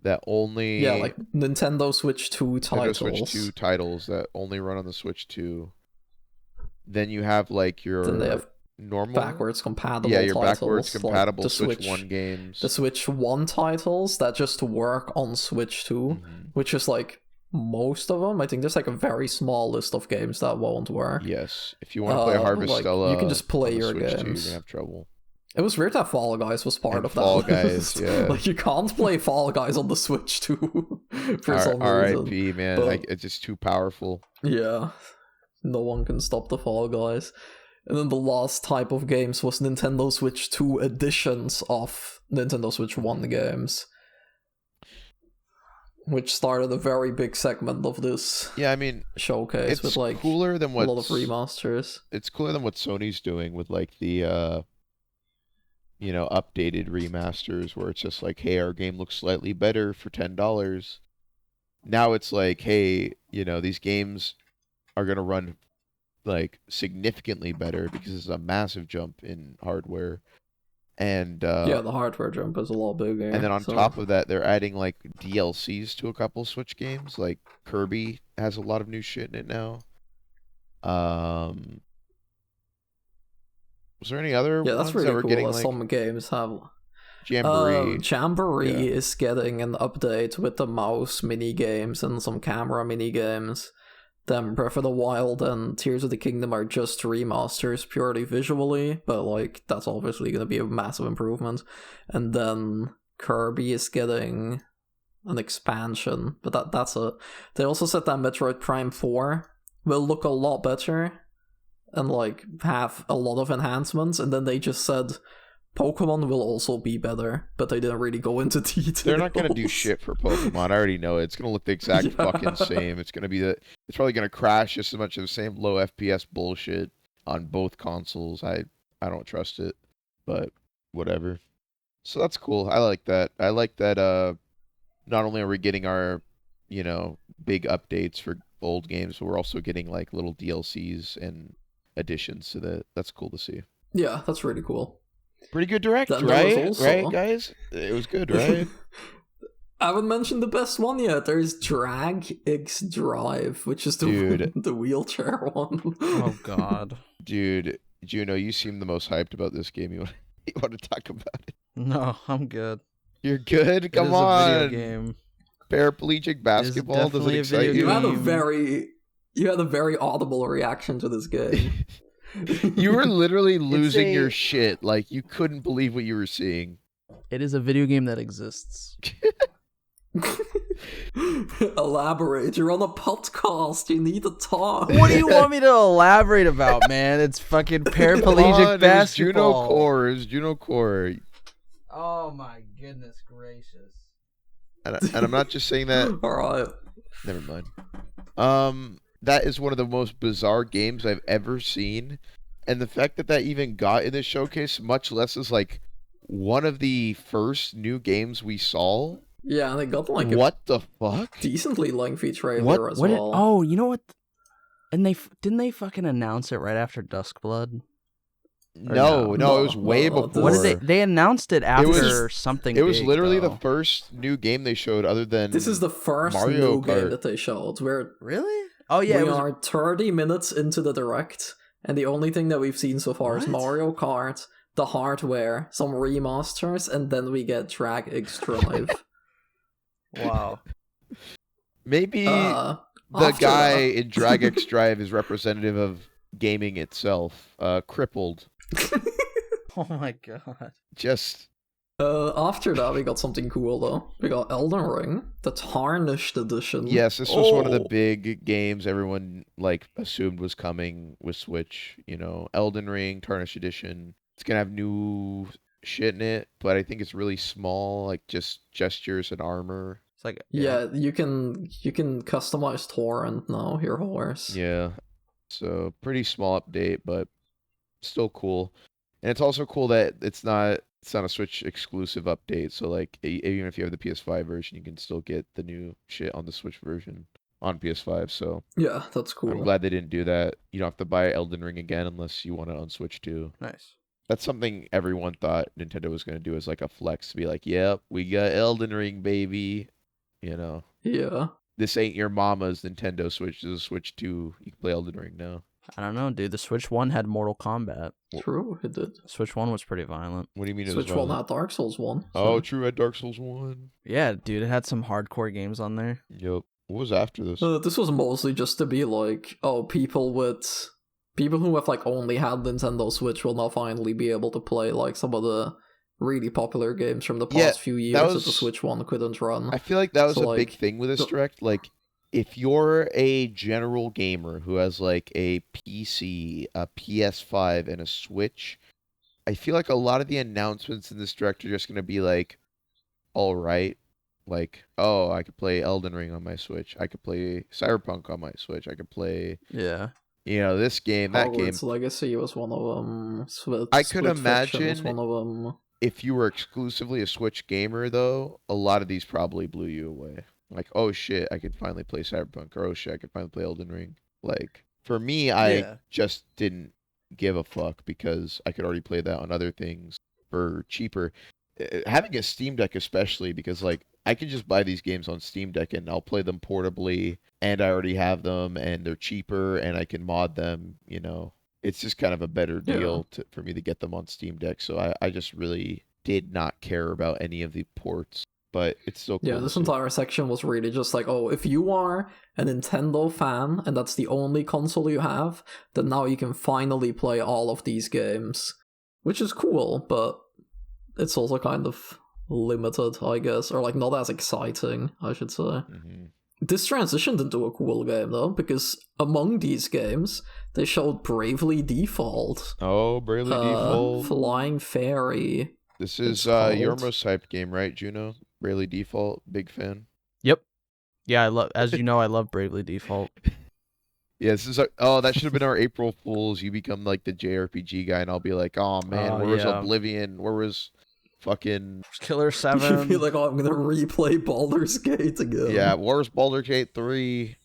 that only like Nintendo Switch 2 titles. Nintendo Switch 2 titles that only run on the Switch 2. Then you have like your then they have normal backwards compatible your titles, backwards compatible like Switch 1 games. The Switch 1 titles that just work on Switch 2, which is like most of them. I think there's like a very small list of games that won't work. Yes, if you want to play Harvestella, you can just play your Switch 2, games. you're gonna have trouble. It was weird that Fall Guys was part of that Fall list. Guys, yeah. Like you can't play Fall Guys on the Switch 2 for some reason. R.I.P. man, it's just too powerful. Yeah, no one can stop the Fall Guys. And then the last type of games was Nintendo Switch 2 editions of Nintendo Switch 1 games, which started a very big segment of this. Yeah, I mean, showcase with like cooler than what a lot of remasters. It's cooler than what Sony's doing with like the updated remasters, where it's just like, hey, our game looks slightly better for $10. Now it's like, hey, these games are gonna run like significantly better because it's a massive jump in hardware. And the hardware jump is a lot bigger. And then on top of that, they're adding like DLCs to a couple Switch games. Like Kirby has a lot of new shit in it now. Was there any other that's ones really that were cool getting that like some games have Jamboree? Jamboree is getting an update with the mouse mini games and some camera mini games. Then Breath of the Wild and Tears of the Kingdom are just remasters purely visually, but like that's obviously going to be a massive improvement. And then Kirby is getting an expansion, but that's a. They also said that Metroid Prime 4 will look a lot better and like have a lot of enhancements, and then they just said Pokemon will also be better, but they didn't really go into detail. They're not gonna do shit for Pokemon. I already know it. It's gonna look the exact fucking same. It's gonna be it's probably gonna crash just as much as the same low FPS bullshit on both consoles. I don't trust it, but whatever. So that's cool. I like that. I like that. Not only are we getting our, big updates for old games, but we're also getting like little DLCs and additions to that. That's cool to see. Yeah, that's really cool. Pretty good direct, Then right? Also... Right, guys? It was good, right? I haven't mentioned the best one yet. There's Drag X Drive, which is the wheelchair one. Oh, God. Dude, Juno, you seem the most hyped about this game. You want to talk about it? No, I'm good. You're good? Come on. A video game. Paraplegic basketball doesn't excite you? You had a very audible reaction to this game. You were literally losing your shit. Like, you couldn't believe what you were seeing. It is a video game that exists. Elaborate. You're on a podcast. You need to talk. What do you want me to elaborate about, man? It's fucking paraplegic basketball. It was Juno Core. Oh my goodness gracious. And I'm not just saying that. Alright. Never mind. That is one of the most bizarre games I've ever seen. And the fact that even got in this showcase, much less is like one of the first new games we saw. Yeah, and they got like what the fuck? Decently lengthy trailer as well. Oh, you know what? And didn't they fucking announce it right after Duskblood? No, it was way before. What did they announced it after something? It was big, literally though. the first new game they showed, other than this is the first Mario new Kart. game that they showed. Really? Oh yeah, we are 30 minutes into the direct, and the only thing that we've seen so far is Mario Kart, the hardware, some remasters, and then we get Drag X Drive. Wow. Maybe the guy in Drag X Drive is representative of gaming itself. Crippled. Oh my god. Just after that, we got something cool though. We got Elden Ring, the Tarnished Edition. yes, this was one of the big games everyone like assumed was coming with Switch. You know, Elden Ring, Tarnished Edition. It's gonna have new shit in it, but I think it's really small, like just gestures and armor. It's like Yeah, you can customize Torrent now, your horse. Yeah, so pretty small update, but still cool. And it's also cool that it's not a Switch exclusive update. So like even if you have the PS5 version, you can still get the new shit on the Switch version on PS5. So yeah, that's cool. I'm glad they didn't do that. You don't have to buy Elden Ring again unless you want it on Switch too. nice. That's something everyone thought Nintendo was going to do, as like a flex to be like, yep, we got Elden Ring, baby. You know, Yeah. this ain't your mama's Nintendo Switch. This is a Switch 2. You can play Elden Ring now. I don't know, dude. The Switch 1 had Mortal Kombat. True, it did. Switch 1 was pretty violent. What do you mean? Switch it was 1 had Dark Souls 1. So. Oh, true. At Dark Souls 1. Yeah, dude, it had some hardcore games on there. Yep. What was after this? This was mostly just to be like, oh, people who have like only had Nintendo Switch will now finally be able to play like some of the really popular games from the past few years that the Switch 1 couldn't run. I feel like that was So, a big thing with this direct. Like, if you're a general gamer who has like a PC, a PS5, and a Switch, I feel like a lot of the announcements in this direct are just going to be like, all right, like, oh, I could play Elden Ring on my Switch. I could play Cyberpunk on my Switch. I could play, Yeah. you know, this game, that game. Hogwarts Legacy was one of them. I could imagine was one of them. If you were exclusively a Switch gamer, though, a lot of these probably blew you away. Like, oh shit, I could finally play Cyberpunk, or oh shit, I could finally play Elden Ring. Like, for me, I just didn't give a fuck because I could already play that on other things for cheaper. Having a Steam Deck especially, because like I can just buy these games on Steam Deck and I'll play them portably, and I already have them and they're cheaper and I can mod them, you know. It's just kind of a better deal for me to get them on Steam Deck. So I just really did not care about any of the ports, but it's still cool. Yeah, this entire section was really just like, oh, if you are a Nintendo fan and that's the only console you have, then now you can finally play all of these games. Which is cool, but it's also kind of limited, I guess, or like not as exciting, I should say. Mm-hmm. This transitioned into a cool game though, because among these games, they showed Bravely Default. Oh, Bravely Default. Flying Fairy. This is your most hyped game, right, Juno? Bravely Default, big fan. Yep. Yeah, I love. As you know, I love Bravely Default. Yeah, this is that should have been our April Fools. You become like the JRPG guy, and I'll be like, oh man, where was Oblivion? Where was fucking Killer You 7? feel like, oh, I'm gonna replay Baldur's Gate again. Yeah, where's Baldur's Gate 3?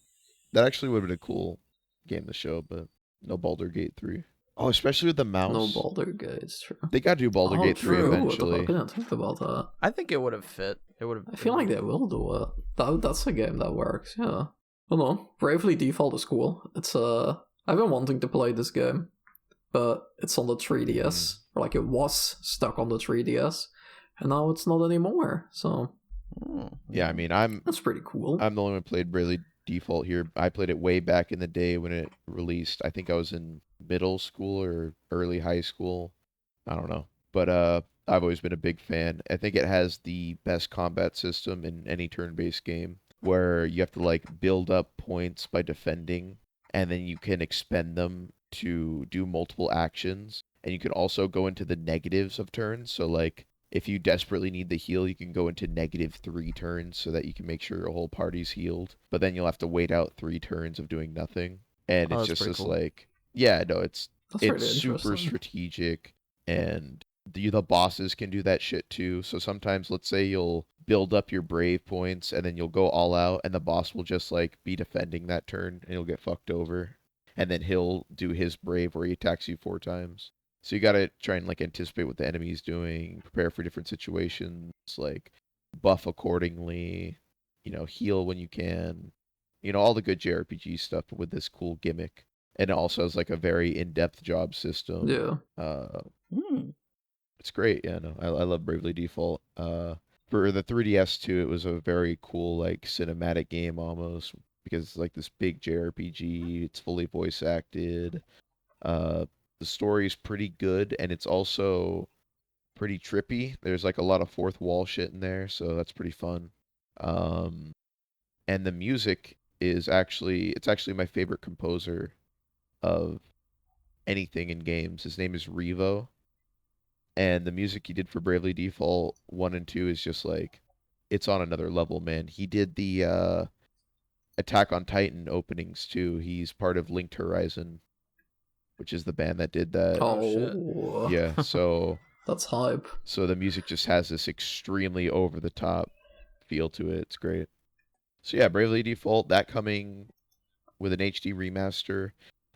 That actually would have been a cool game to show, but no Baldur's Gate 3. Oh, especially with the mouse. No Baldur's Gate, it's true. They gotta do Baldur's Gate 3 eventually. I didn't think about that. I think it would have fit. It would have. I feel like they will do it. That's a game that works, yeah. I don't know. Bravely Default is cool. It's I've been wanting to play this game, but it's on the 3DS. Or like it was stuck on the 3DS, and now it's not anymore. So yeah, I mean, that's pretty cool. I'm the only one who played Bravely Default here. I played it way back in the day when it released. I think I was in middle school or early high school. I don't know. But I've always been a big fan. I think it has the best combat system in any turn-based game, where you have to like build up points by defending, and then you can expend them to do multiple actions. And you can also go into the negatives of turns. So like if you desperately need the heal, you can go into -3 turns so that you can make sure your whole party's healed. But then you'll have to wait out 3 turns of doing nothing. And it's just this cool. like, yeah, no, That's it's really super interesting. strategic, and the bosses can do that shit too. So sometimes, let's say you'll build up your brave points, and then you'll go all out, and the boss will just like be defending that turn, and you'll get fucked over, and then he'll do his brave where he attacks you 4 times. So you gotta try and like anticipate what the enemy's doing, prepare for different situations, like buff accordingly, heal when you can, all the good JRPG stuff with this cool gimmick. And it also has like a very in-depth job system. Yeah. It's great. Yeah, no, I love Bravely Default. For the 3DS too, it was a very cool like cinematic game almost, because it's like this big JRPG. It's fully voice acted. The story's pretty good, and it's also pretty trippy. There's like a lot of fourth wall shit in there, so that's pretty fun. And the music is actually my favorite composer of anything in games. His name is Revo, and the music he did for Bravely Default 1 and 2 is just like, it's on another level, man. He did the Attack on Titan openings too. He's part of Linked Horizon, which is the band that did that. Oh, Yeah, so that's hype. So the music just has this extremely over the top feel to it. It's great. So yeah, Bravely Default, that coming with an HD remaster.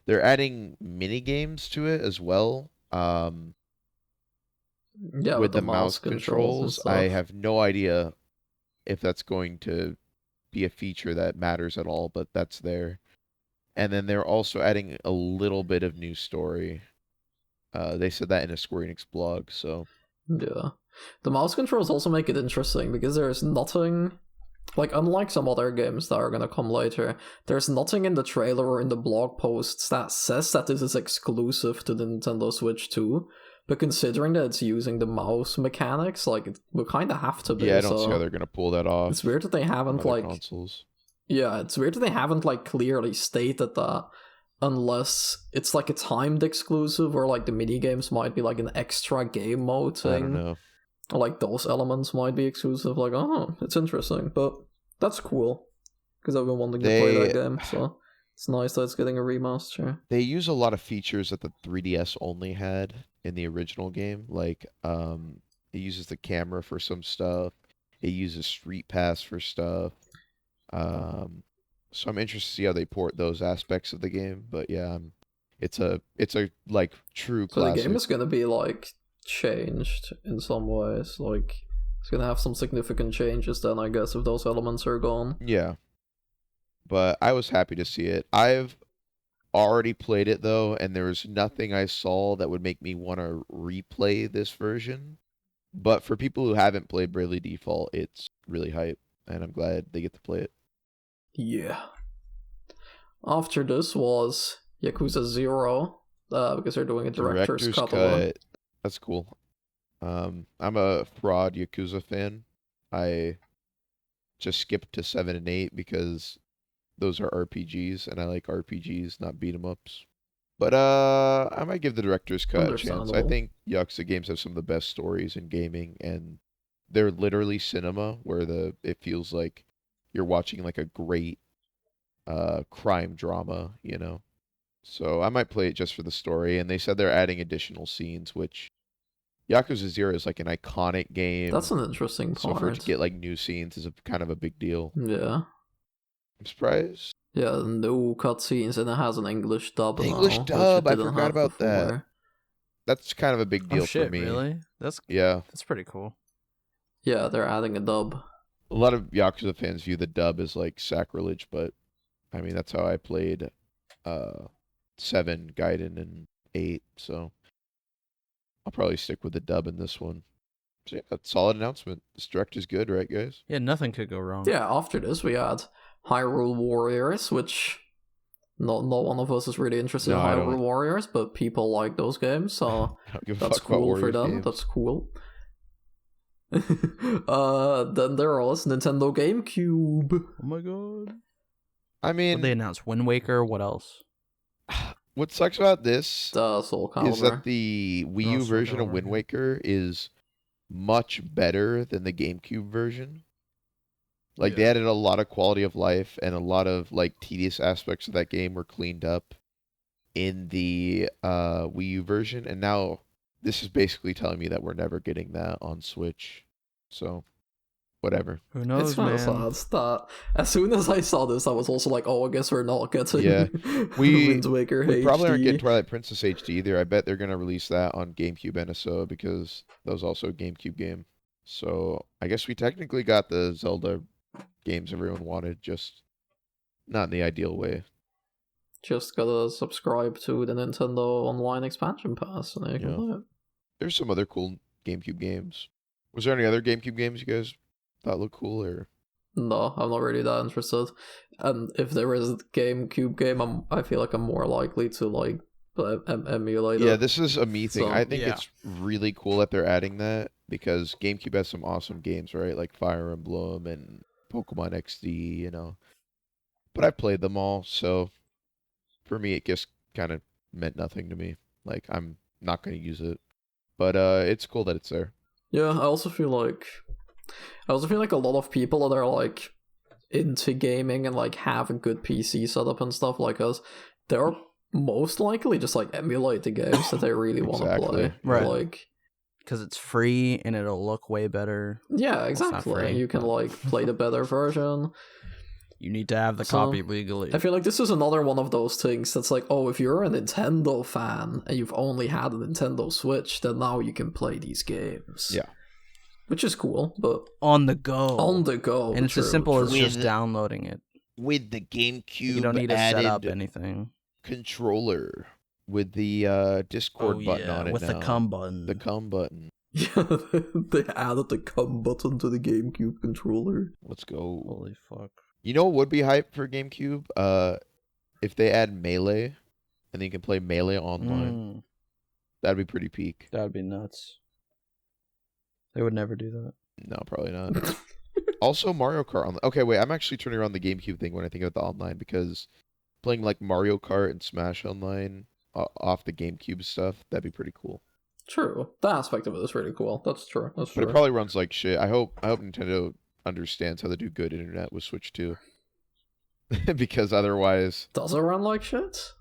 They're adding mini games to it as well. Yeah, with the the mouse controls, I have no idea if that's going to be a feature that matters at all, but that's there. And then they're also adding a little bit of new story. They said that in a Square Enix blog, so... Yeah. The mouse controls also make it interesting, because there's nothing... Like, unlike some other games that are gonna come later, there's nothing in the trailer or in the blog posts that says that this is exclusive to the Nintendo Switch 2. But considering that it's using the mouse mechanics, like, it will kind of have to be. Yeah, I don't see how they're gonna pull that off. It's weird that they haven't, like... consoles. Yeah, it's weird that they haven't, like, clearly stated that, unless it's, like, a timed exclusive, or, like, the minigames might be, like, an extra game mode thing. I don't know. Like, those elements might be exclusive, like, oh, it's interesting, but that's cool, because I've been wanting to play that game, so it's nice that it's getting a remaster. They use a lot of features that the 3DS only had in the original game, like, it uses the camera for some stuff, it uses Street Pass for stuff, so I'm interested to see how they port those aspects of the game, but yeah, it's a like, true classic. So the game is gonna be, like, changed in some ways, like, it's gonna have some significant changes then, I guess, if those elements are gone. Yeah, but I was happy to see it. I've already played it though, and there was nothing I saw that would make me want to replay this version, but for people who haven't played Bravely Default, it's really hype, and I'm glad they get to play it. Yeah. After this was Yakuza 0, because they're doing a director's cut. That's cool. I'm a fraud Yakuza fan. I just skipped to 7 and 8 because those are RPGs, and I like RPGs, not beat 'em ups. But I might give the director's cut a chance. I think Yakuza games have some of the best stories in gaming, and they're literally cinema, where it feels like you're watching like a great crime drama, So I might play it just for the story, and they said they're adding additional scenes, which Yakuza 0 is like an iconic game. That's an interesting part. So for it to get like new scenes is kind of a big deal. Yeah. I'm surprised. Yeah, no cutscenes, and it has an English dub. English dub, I forgot about that. That's kind of a big deal for me. Really? That's pretty cool. Yeah, they're adding a dub. A lot of Yakuza fans view the dub as like sacrilege, but I mean that's how I played 7, Gaiden, and 8, so I'll probably stick with the dub in this one. So yeah, that's a solid announcement. This direct is good, right, guys? Yeah, nothing could go wrong. Yeah, after this we had Hyrule Warriors, which not one of us is really interested in Hyrule Warriors, but people like those games, so that's cool for them. Games. That's cool. Then there was Nintendo GameCube. Oh my god. I mean, They announced Wind Waker. What else? what sucks about this Soul Calibur. is that the Wii U Soul version of Calibur, Wind yeah. Waker is much better than the GameCube version. Like, they added a lot of quality of life, and a lot of, like, tedious aspects of that game were cleaned up in the Wii U version, and now this is basically telling me that we're never getting that on Switch. So, whatever. Who knows, It's kind of man? sad that as soon as I saw this, I was also like, oh, I guess we're not getting Yeah. We Wind Waker We HD. probably aren't getting Twilight Princess HD either. I bet they're going to release that on GameCube NSO because that was also a GameCube game. So, I guess we technically got the Zelda games everyone wanted, just not in the ideal way. Just gotta subscribe to the Nintendo Online Expansion Pass, and you can Yeah. play it. There's some other cool GameCube games. Was there any other GameCube games you guys thought looked cool, or? No, I'm not really that interested. And if there is a GameCube game, I feel like I'm more likely to like emulate it. Yeah, this is a me thing. So, I think yeah. it's really cool that they're adding that because GameCube has some awesome games, right? Like Fire Emblem and Pokemon XD, you know. But I played them all, so for me, it just kind of meant nothing to me. Like, I'm not going to use it. But it's cool that it's there. Yeah, I also feel like a lot of people that are like into gaming and like have a good PC setup and stuff like us, they're most likely just like emulate the games that they really want to Exactly. play. Right. Like, Because it's free and it'll look way better. yeah, it's not exactly. free, You can but- like play the better version. You need to have the So, copy legally. I feel like this is another one of those things that's like, oh, if you're a Nintendo fan and you've only had a Nintendo Switch, then now you can play these games. Yeah. Which is cool, but On the go. on the go. And it's true, as simple as true. just downloading it. With the GameCube You don't need to set up anything. controller with the Discord Oh, button yeah, on it with now. the come button. The come button. Yeah, they added the come button to the GameCube controller. Let's go. Holy fuck. You know what would be hype for GameCube? If they add Melee, and then you can play Melee online. That'd be pretty peak. That would be nuts. They would never do that. No, probably not. Also, Mario Kart online. Okay, wait. I'm actually turning around the GameCube thing when I think about the online because playing like Mario Kart and Smash online off the GameCube stuff, that'd be pretty cool. True. The aspect of it is really cool. That's true. That's But true. it probably runs like shit. I hope Nintendo understands how to do good internet with Switch 2. Because otherwise, Does it run like shit?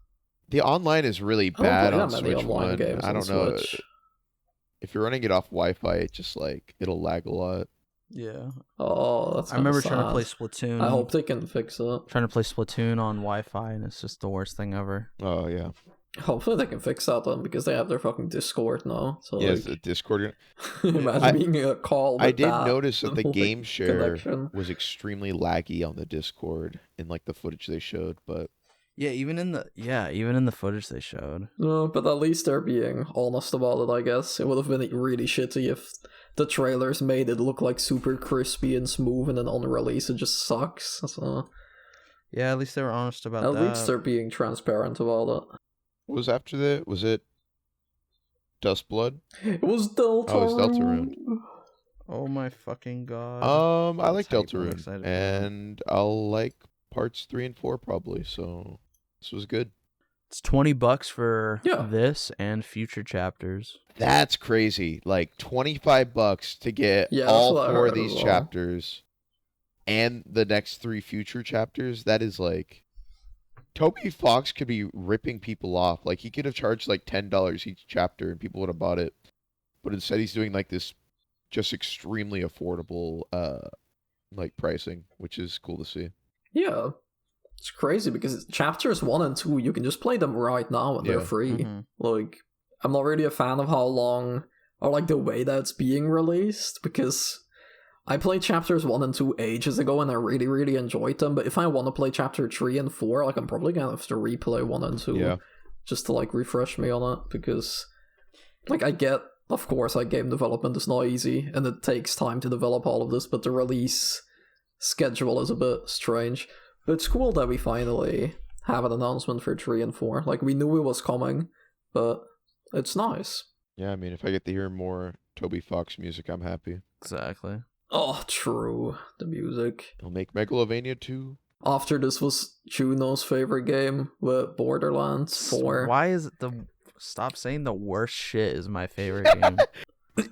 the online is really I don't bad play on that many Switch online 1. games I on don't know. Switch. If you're running it off Wi-Fi, it just like it'll lag a lot. Yeah. Oh, that's I remember kinda trying to play sad. Splatoon. I hope they can fix it. Trying to play Splatoon on Wi-Fi, and it's just the worst thing ever. Oh yeah. Hopefully they can fix that then, because they have their fucking Discord now. So Yes, like, the Discord. imagine being a call. I with did that, notice that the like, game share connection. was extremely laggy on the Discord in like the footage they showed, but Yeah, even in the footage they showed. No, but at least they're being honest about it, I guess. It would have been really shitty if the trailers made it look like super crispy and smooth, and then on release it just sucks. So Yeah, at least they were honest about at that. least they're being transparent about it. what was after that? Was it Dustblood? It was Deltarune. Oh, it's Deltarune. Oh my fucking god. I like That's hype. I'm Deltarune, excited for that. and I'll like parts 3 and 4 probably. So this was good. It's $20 for Yeah. this and future chapters. That's crazy. Like $25 to get Yeah, all that's what I 4 of heard these as well. chapters and the next 3 future chapters. That is like Toby Fox could be ripping people off. Like he could have charged like $10 each chapter and people would have bought it. But instead he's doing like this just extremely affordable like pricing, which is cool to see. Yeah. It's crazy because chapters 1 and 2, you can just play them right now and they're Yeah. free. Mhm. Like, I'm not really a fan of how long, or like the way that it's being released, because I played chapters 1 and 2 ages ago and I really, really enjoyed them, but if I want to play chapter 3 and 4, like I'm probably gonna have to replay 1 and 2 Yeah. just to like refresh me on it, because like I get, of course, like game development is not easy and it takes time to develop all of this, but the release schedule is a bit strange. But it's cool that we finally have an announcement for 3 and 4. Like, we knew it was coming, but it's nice. Yeah, I mean, if I get to hear more Toby Fox music, I'm happy. Exactly. Oh, true. The music. He'll make Megalovania 2. After this was Juno's favorite game with Borderlands 4. Why is it Stop saying the worst shit is my favorite game.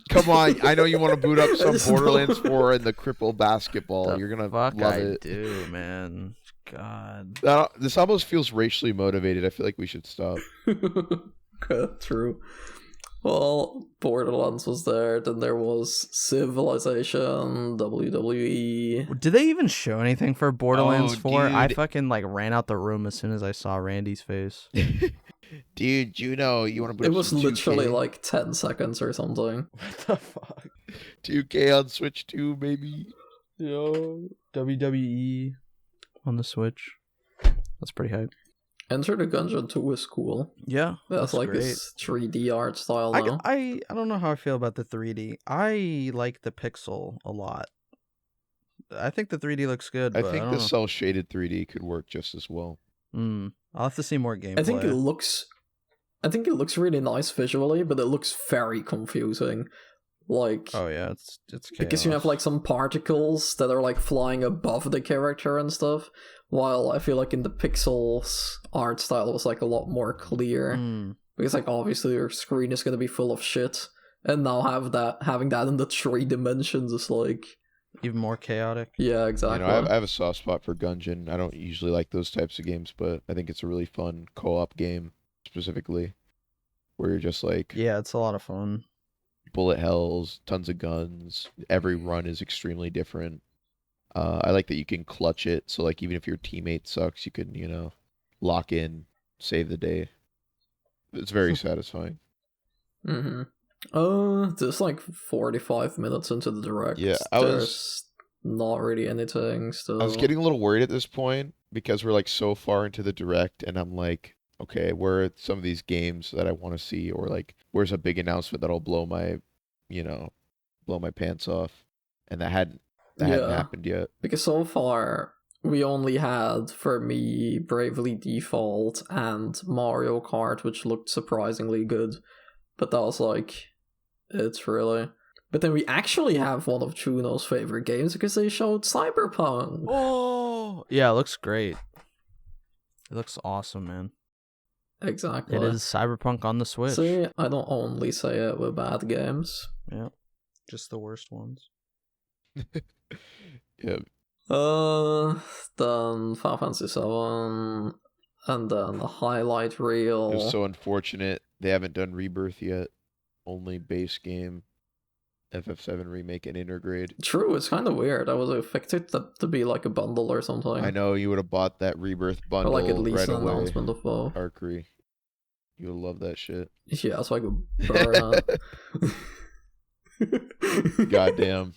Come on, I know you want to boot up some just Borderlands don't- 4 and the cripple basketball. The You're gonna fuck love I it. do, man. God. This almost feels racially motivated. I feel like we should stop. Okay, true. Well, Borderlands was there, then there was Civilization, WWE. Did they even show anything for Borderlands 4? I dude. fucking ran out the room as soon as I saw Randy's face. Dude, Juno, you want to put It up was some literally 2K? like 10 seconds or something. What the fuck? 2K on Switch 2, baby. Yo, WWE on the Switch. That's pretty hype. Enter the Gungeon 2 is cool. Yeah, That's like great. this 3D art style now. I don't know how I feel about the 3D. I like the pixel a lot. I think the 3D looks good. I but think I the don't cell shaded 3D could work just as well. know. I'll have to see more gameplay. I think it looks really nice visually, but it looks very confusing. Like, Oh yeah, it's because you have chaos. like some particles that are like flying above the character and stuff, while I feel like in the pixels art style was like a lot more clear. Because like obviously your screen is gonna be full of shit, and now having that in the 3 dimensions is like, Even more chaotic. yeah, exactly. You know, I have a soft spot for Gungeon. I don't usually like those types of games, but I think it's a really fun co-op game, specifically, where you're just like Yeah, it's a lot of fun. bullet hells, tons of guns. Every run is extremely different. I like that you can clutch it, so like even if your teammate sucks, you can, you know, lock in, save the day. It's very satisfying. Mm-hmm. There's like 45 minutes into the direct. Yeah, There's not really anything still. I was getting a little worried at this point because we're like so far into the direct, and I'm like, okay, where are some of these games that I want to see, or like, where's a big announcement that'll blow my pants off, and that hadn't happened yet. Because so far we only had, for me, Bravely Default and Mario Kart, which looked surprisingly good. But that was like, it's really. But then we actually have one of Juno's favorite games because they showed Cyberpunk. Oh yeah, it looks great. It looks awesome, man. Exactly. It is Cyberpunk on the Switch. See, I don't only say it with bad games. Yeah, just the worst ones. Yeah, Then Final Fantasy 7, and then the highlight reel. it was so unfortunate they haven't done Rebirth yet. Only base game, FF7 remake and intergrade. True, it's kind of weird. I was expecting that to be like a bundle or something. I know you would have bought that Rebirth Or bundle like at least right an away. announcement of both. Arkry, you would love that shit. Yeah, so I could burn it. Goddamn.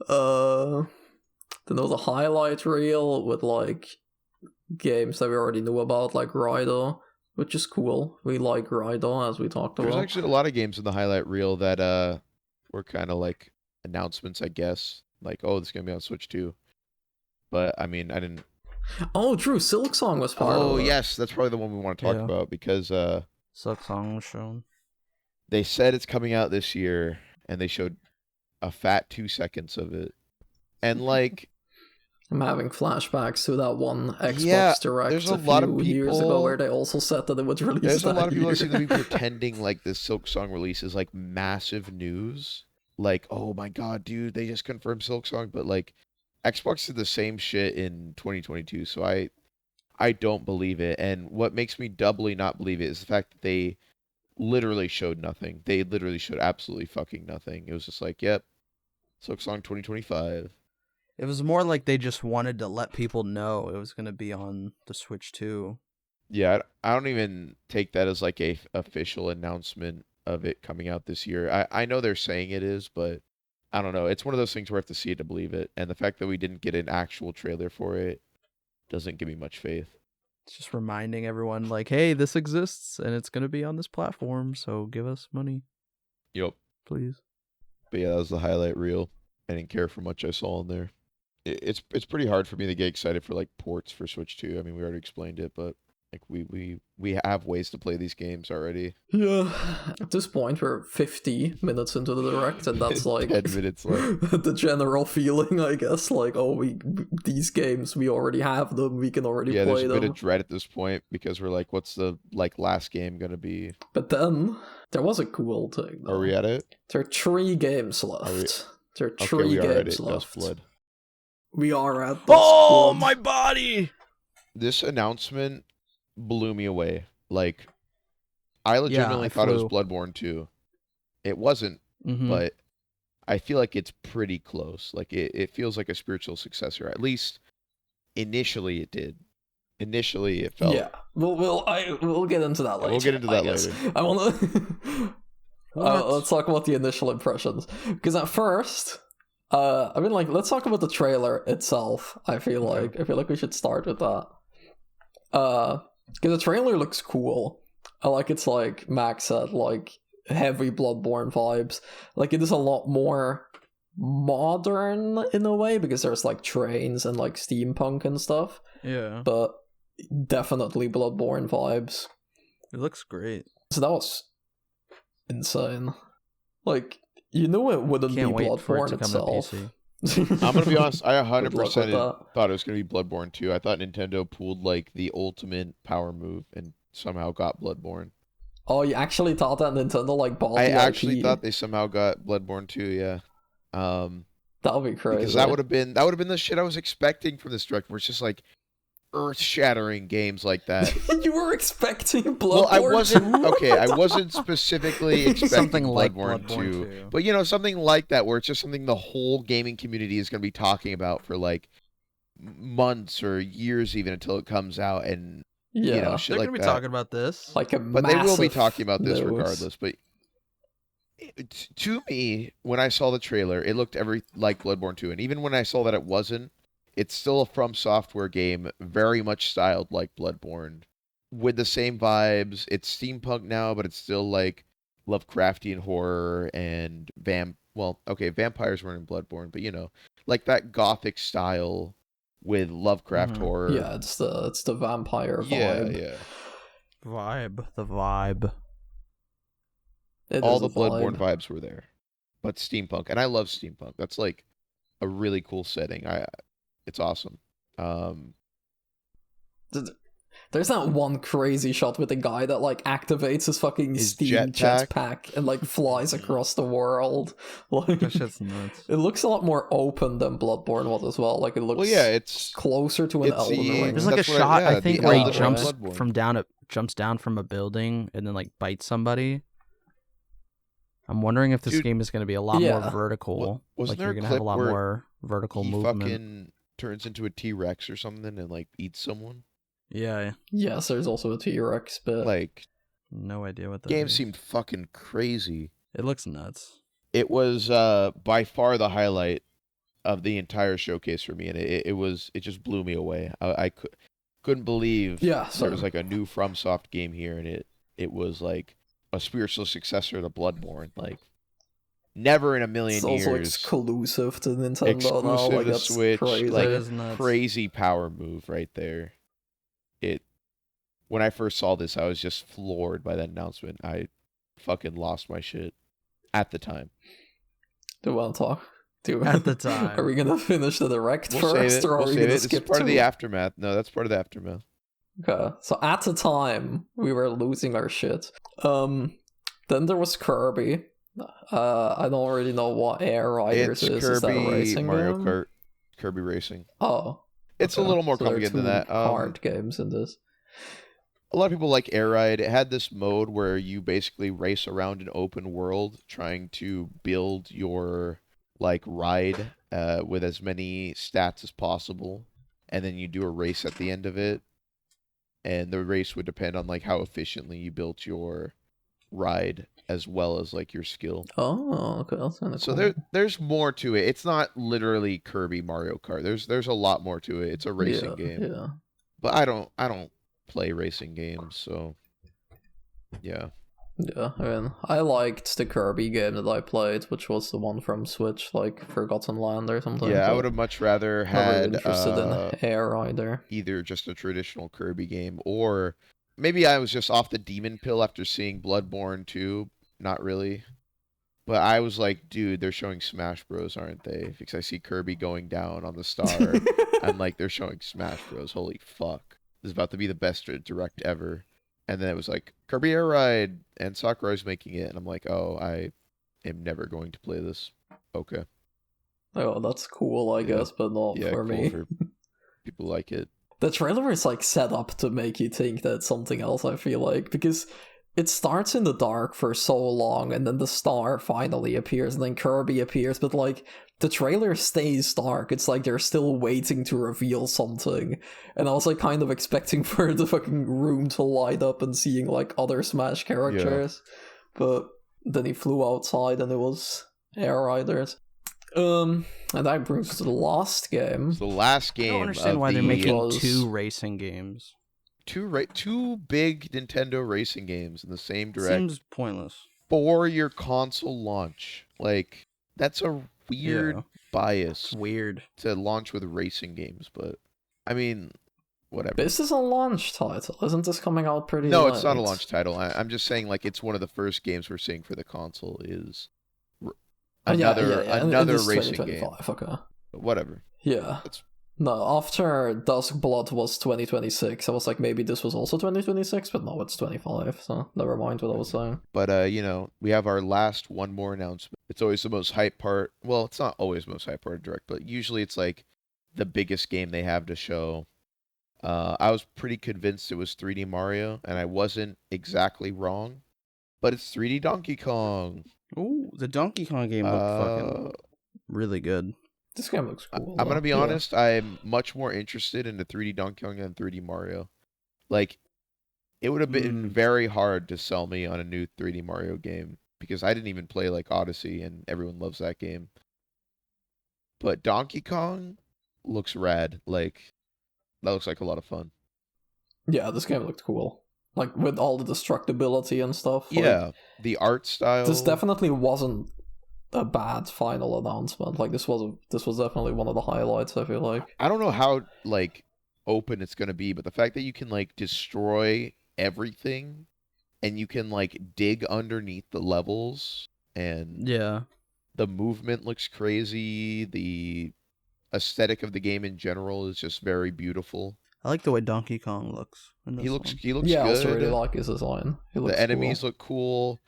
Then there was a highlight reel with like games that we already knew about, like Raido, which is cool. We like Raido, as we talked There's about. actually a lot of games in the highlight reel that were kind of like announcements, I guess. Like, oh, this is gonna be on Switch too. But I mean, I didn't. Oh, true. Silk Song was part of Oh it. yes, that's probably the one we want to talk Yeah. about because Silk Song was shown. they said it's coming out this year, and they showed a fat 2 seconds of it, and like. I'm having flashbacks to that one Xbox Yeah, Direct there's a few lot of years ago people- where they also said that it would release There's a that lot of people year. that seem to be pretending like this Silk Song release is like massive news. Like, oh my god, dude, they just confirmed Silk Song, but like Xbox did the same shit in 2022, so I don't believe it. And what makes me doubly not believe it is the fact that they literally showed nothing. They literally showed absolutely fucking nothing. It was just like, yep, Silk Song 2025. It was more like they just wanted to let people know it was going to be on the Switch too. Yeah, I don't even take that as like a official announcement of it coming out this year. I know they're saying it is, but I don't know. It's one of those things where I have to see it to believe it. And the fact that we didn't get an actual trailer for it doesn't give me much faith. It's just reminding everyone, like, hey, this exists and it's going to be on this platform, so give us money, Yep. please. But yeah, that was the highlight reel. I didn't care for much I saw in there. It's pretty hard for me to get excited for like ports for Switch 2. I mean, we already explained it, but Like we have ways to play these games already. Yeah. At this point, we're 50 minutes into the direct, and that's like 10 minutes left. the general feeling, I guess. Like, oh, these games, we already have them. We can already Yeah, play there's a them. bit of dread at this point because we're like, what's the last game gonna be? But then there was a cool thing. Though. Are we at it? There are 3 games left. There are 3 we are at games it. left. Blood. We are at. Oh, blood. my body! This announcement blew me away. Like, I legitimately thought it was Bloodborne 2. It wasn't, but I feel like it's pretty close. Like, it feels like a spiritual successor. At least, initially it did. Initially, it felt... Yeah, we'll get into that later. We'll get into that later. I want to... let's talk about the initial impressions. Because at first... I mean, like, let's talk about the trailer itself. I feel like we should start with that. Because the trailer looks cool. I like it's like Max said, like heavy Bloodborne vibes. Like it is a lot more modern in a way because there's like trains and like steampunk and stuff. Yeah, but definitely Bloodborne vibes. It looks great. So that was insane. Like you knew it wouldn't be Bloodborne itself. I'm gonna be honest, I 100% thought it was gonna be Bloodborne 2. I thought Nintendo pulled like the ultimate power move and somehow got Bloodborne. Oh, you actually thought that Nintendo like bought the IP? I actually thought they somehow got Bloodborne 2, yeah. That would be crazy. Because that would have been the shit I was expecting from this direct, where it's just like earth-shattering games like that. You were expecting Bloodborne? Well, I wasn't specifically expecting something like Bloodborne 2. But, you know, something like that where it's just something the whole gaming community is going to be talking about for, like, months or years even until it comes out and, you know, shit they're like going to be that. talking about this. Like a But they will be talking about this news. regardless. But to me, when I saw the trailer, it looked like Bloodborne 2. And even when I saw that it wasn't, it's still a From Software game, very much styled like Bloodborne, with the same vibes. It's steampunk now, but it's still like Lovecraftian horror and vampires weren't in Bloodborne, but you know, like that gothic style with Lovecraft horror. Yeah, it's the vampire vibe. Yeah. The vibe. All the Bloodborne vibes were there, but steampunk, and I love steampunk. That's like a really cool setting. It's awesome. There's that one crazy shot with a guy that like activates his fucking steam jetpack and like flies across the world. Like that shit's nuts. It looks a lot more open than Bloodborne was as well. Like it looks it's closer to an Elden Ring. There's like a shot I think where he jumps down from a building and then like bites somebody. I'm wondering if this game is going to be a lot more vertical. Like you're going to have a lot more vertical movement. Fucking turns into a T-Rex or something and like eats someone. Yeah. Yes, there's also a T-Rex bit. Like, no idea what that game is. seemed fucking crazy. It looks nuts. It was by far the highlight of the entire showcase for me, and it just blew me away. I couldn't believe there was like a new FromSoft game here, and it was like a spiritual successor to Bloodborne. Like, never in a million years. It's also exclusive to Nintendo exclusive now. Like, to that's Switch. crazy. Like, crazy power move right there. When I first saw this, I was just floored by that announcement. I fucking lost my shit at the time. Do we want to talk? At the time. Are we gonna finish the direct we'll first, or are we gonna skip It's part of the aftermath. No, that's part of the aftermath. Okay, so at the time we were losing our shit. Then there was Kirby. I don't really know what Air Riders is. Kirby, is that a racing Mario game? Kart, Kirby Racing. Oh, it's a little more complicated than that. Hard games in this. A lot of people like Air Ride. It had this mode where you basically race around an open world trying to build your like ride with as many stats as possible, and then you do a race at the end of it, and the race would depend on like how efficiently you built your ride as well as like your skill. Oh, okay, that's kind of so cool. there's more to it. It's not literally Kirby Mario Kart. There's a lot more to it. It's a racing game. Yeah. But I don't play racing games, so yeah. Yeah, I mean, I liked the Kirby game that I played, which was the one from Switch, like Forgotten Land or something. Yeah, I would have much rather had not really interested in Air either just a traditional Kirby game, or maybe I was just off the demon pill after seeing Bloodborne 2. Not really. But I was like, dude, they're showing Smash Bros, aren't they? Because I see Kirby going down on the star. I'm like, they're showing Smash Bros. Holy fuck. This is about to be the best direct ever. And then it was like, Kirby Air Ride, and Sakurai's making it. And I'm like, oh, I am never going to play this. Okay. Oh, that's cool, I guess, but not for me. For people like it. The trailer is like set up to make you think that it's something else, I feel like, because it starts in the dark for so long, and then the star finally appears, and then Kirby appears, but like, the trailer stays dark. It's like they're still waiting to reveal something. And I was like kind of expecting for the fucking room to light up and seeing like other Smash characters. Yeah. But then he flew outside and it was Air Riders. And that brings us to the last game. It's the last game. I don't understand why they're making 2 racing games. Two big Nintendo racing games in the same direct. Seems pointless. For your console launch. Like, that's a weird bias. Weird. To launch with racing games, but I mean, whatever. This is a launch title. Isn't this coming out pretty late? No, it's not a launch title. I'm just saying, like, it's one of the first games we're seeing for the console is another racing game. Okay. Whatever. Yeah. No, after Dusk Blood was 2026, I was like, maybe this was also 2026, but no, it's 25, so never mind what I was saying. But, we have our last one more announcement. It's always the most hype part. Well, it's not always the most hype part of Direct, but usually it's like the biggest game they have to show. I was pretty convinced it was 3D Mario, and I wasn't exactly wrong, but it's 3D Donkey Kong. Ooh, the Donkey Kong game looked fucking really good. This game looks cool. I'm going to be honest, I'm much more interested in the 3D Donkey Kong than 3D Mario. Like, it would have been very hard to sell me on a new 3D Mario game, because I didn't even play, like, Odyssey, and everyone loves that game. But Donkey Kong looks rad. Like, that looks like a lot of fun. Yeah, this game looked cool. Like, with all the destructibility and stuff. Yeah, like, the art style. This definitely wasn't a bad final announcement. Like, this was definitely one of the highlights, I feel like. I don't know how, like, open it's going to be, but the fact that you can, like, destroy everything and you can, like, dig underneath the levels, and the movement looks crazy. The aesthetic of the game in general is just very beautiful. I like the way Donkey Kong looks. He looks yeah, good. I also really like his design. The enemies look cool.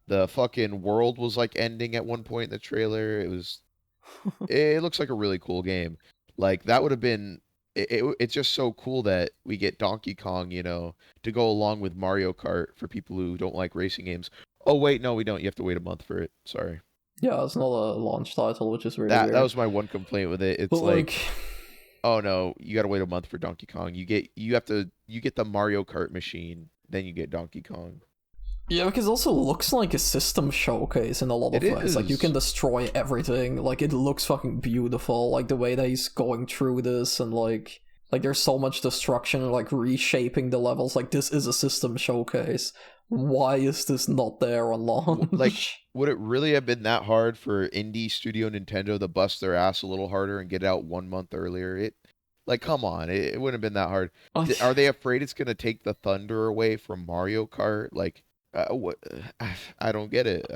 The fucking world was like ending at one point in the trailer. It looks like a really cool game. Like, that would have been. It's just so cool that we get Donkey Kong, to go along with Mario Kart for people who don't like racing games. Oh wait, no, we don't. You have to wait a month for it. Sorry. Yeah, it's not a launch title, which is really weird. That was my one complaint with it. It's like, oh no, you gotta wait a month for Donkey Kong. You get the Mario Kart machine, then you get Donkey Kong. Yeah, because it also looks like a system showcase in a lot of ways. Like, you can destroy everything. Like, it looks fucking beautiful. Like, the way that he's going through this, and like there's so much destruction and like reshaping the levels. Like, this is a system showcase. Why is this not there on launch? Like, would it really have been that hard for indie studio Nintendo to bust their ass a little harder and get it out 1 month earlier? Like, come on, it wouldn't have been that hard. Are they afraid it's going to take the thunder away from Mario Kart? Like, what? I don't get it.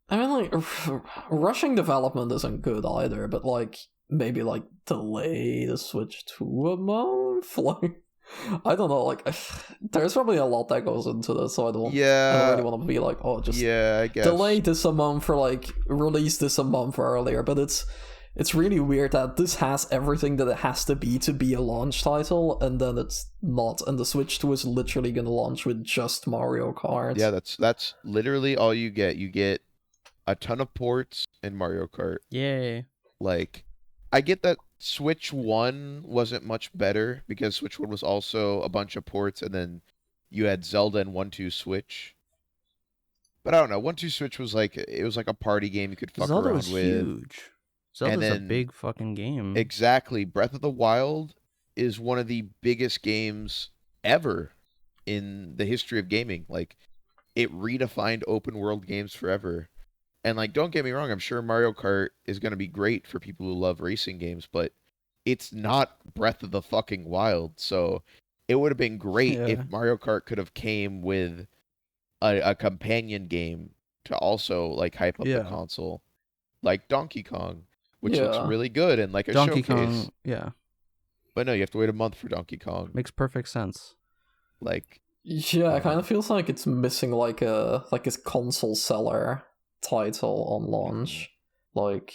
I mean, like, rushing development isn't good either, but like, maybe like delay the Switch to a month? Like, I don't know, like, there's probably a lot that goes into this, so I don't really want to be like, oh, just I guess. delay this a month, or like release this a month earlier. But it's really weird that this has everything that it has to be a launch title, and then it's not, and the Switch 2 is literally gonna launch with just Mario Kart. Yeah, that's literally all you get. You get a ton of ports in Mario Kart. Yay. Like, I get that Switch 1 wasn't much better, because Switch 1 was also a bunch of ports, and then you had Zelda and 1-2 Switch. But I don't know, 1-2 Switch was like, it was like a party game you could fuck Zelda around was with. Huge. Zelda's a big fucking game. Exactly. Breath of the Wild is one of the biggest games ever in the history of gaming. Like, it redefined open world games forever. And like, don't get me wrong, I'm sure Mario Kart is going to be great for people who love racing games, but it's not Breath of the fucking Wild. So it would have been great if Mario Kart could have came with a companion game to also like hype up the console, like Donkey Kong, which looks really good and like a Donkey showcase. Kong, yeah. But no, you have to wait a month for Donkey Kong. Makes perfect sense. Like, yeah, it kind of feels like it's missing like a console seller title on launch. Like,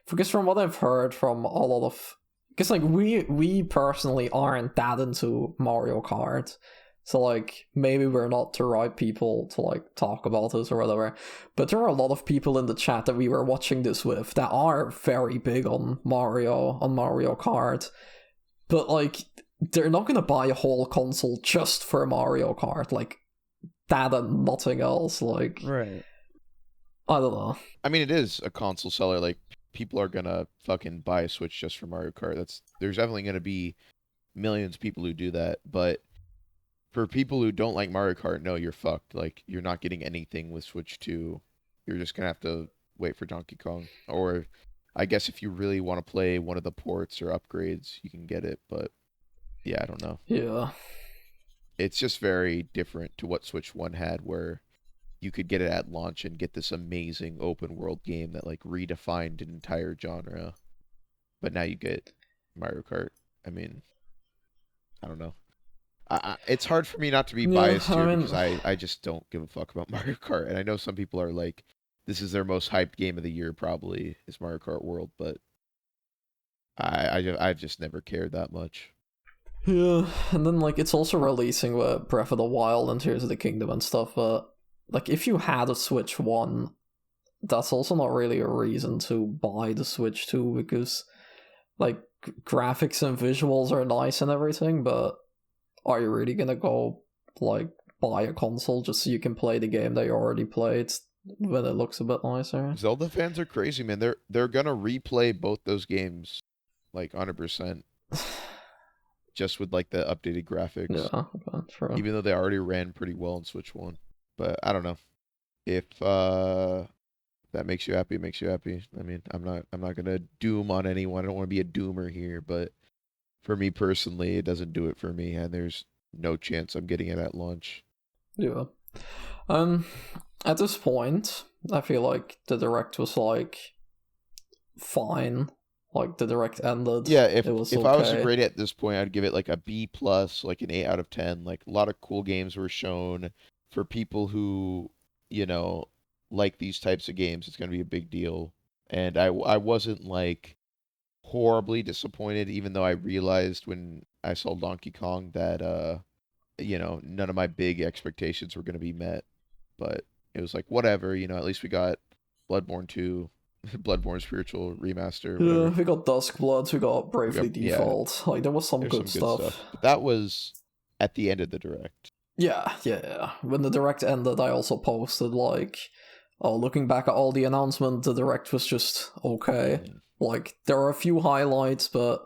because from what I've heard from a lot of, because like we personally aren't that into Mario Kart, so like maybe we're not the right people to like talk about this or whatever, but there are a lot of people in the chat that we were watching this with that are very big on Mario Kart, but like they're not gonna buy a whole console just for Mario Kart, like that and nothing else. Like, right, I don't know. I mean, it is a console seller. Like, people are gonna fucking buy a Switch just for Mario Kart. There's definitely gonna be millions of people who do that, but for people who don't like Mario Kart, no, you're fucked. Like, you're not getting anything with Switch 2. You're just gonna have to wait for Donkey Kong. Or I guess if you really want to play one of the ports or upgrades, you can get it, but yeah, I don't know. Yeah. It's just very different to what Switch 1 had, where you could get it at launch and get this amazing open world game that like redefined an entire genre. But now you get Mario Kart. I mean, I don't know. It's hard for me not to be biased here because I just don't give a fuck about Mario Kart. And I know some people are like, this is their most hyped game of the year probably, is Mario Kart World, but I've just never cared that much. Yeah, and then like it's also releasing with Breath of the Wild and Tears of the Kingdom and stuff, but like if you had a Switch 1, that's also not really a reason to buy the Switch 2, because like graphics and visuals are nice and everything, but are you really gonna go like buy a console just so you can play the game that you already played when it looks a bit nicer? Zelda fans are crazy, man. They're gonna replay both those games like 100%. Just with like the updated graphics. Yeah, true. Even though they already ran pretty well in Switch 1. But I don't know. If that makes you happy, it makes you happy. I mean, I'm not gonna doom on anyone. I don't want to be a doomer here, but for me personally, it doesn't do it for me, and there's no chance I'm getting it at launch. Yeah. At this point, I feel like the Direct was like fine. Like the Direct ended. Yeah, if I was to grade it at this point, I'd give it like a B+, like an 8 out of 10. Like, a lot of cool games were shown. For people who, you know, like these types of games, it's going to be a big deal. And I wasn't like horribly disappointed, even though I realized when I saw Donkey Kong that you know, none of my big expectations were going to be met. But it was like, whatever, you know, at least we got Bloodborne 2. Bloodborne Spiritual Remaster. Whatever. Yeah, we got Duskblood, we got Bravely Default. Yeah. Like, there was some good stuff. But that was at the end of the Direct. Yeah. When the Direct ended, I also posted, like, looking back at all the announcements, the Direct was just okay. Like, there are a few highlights, but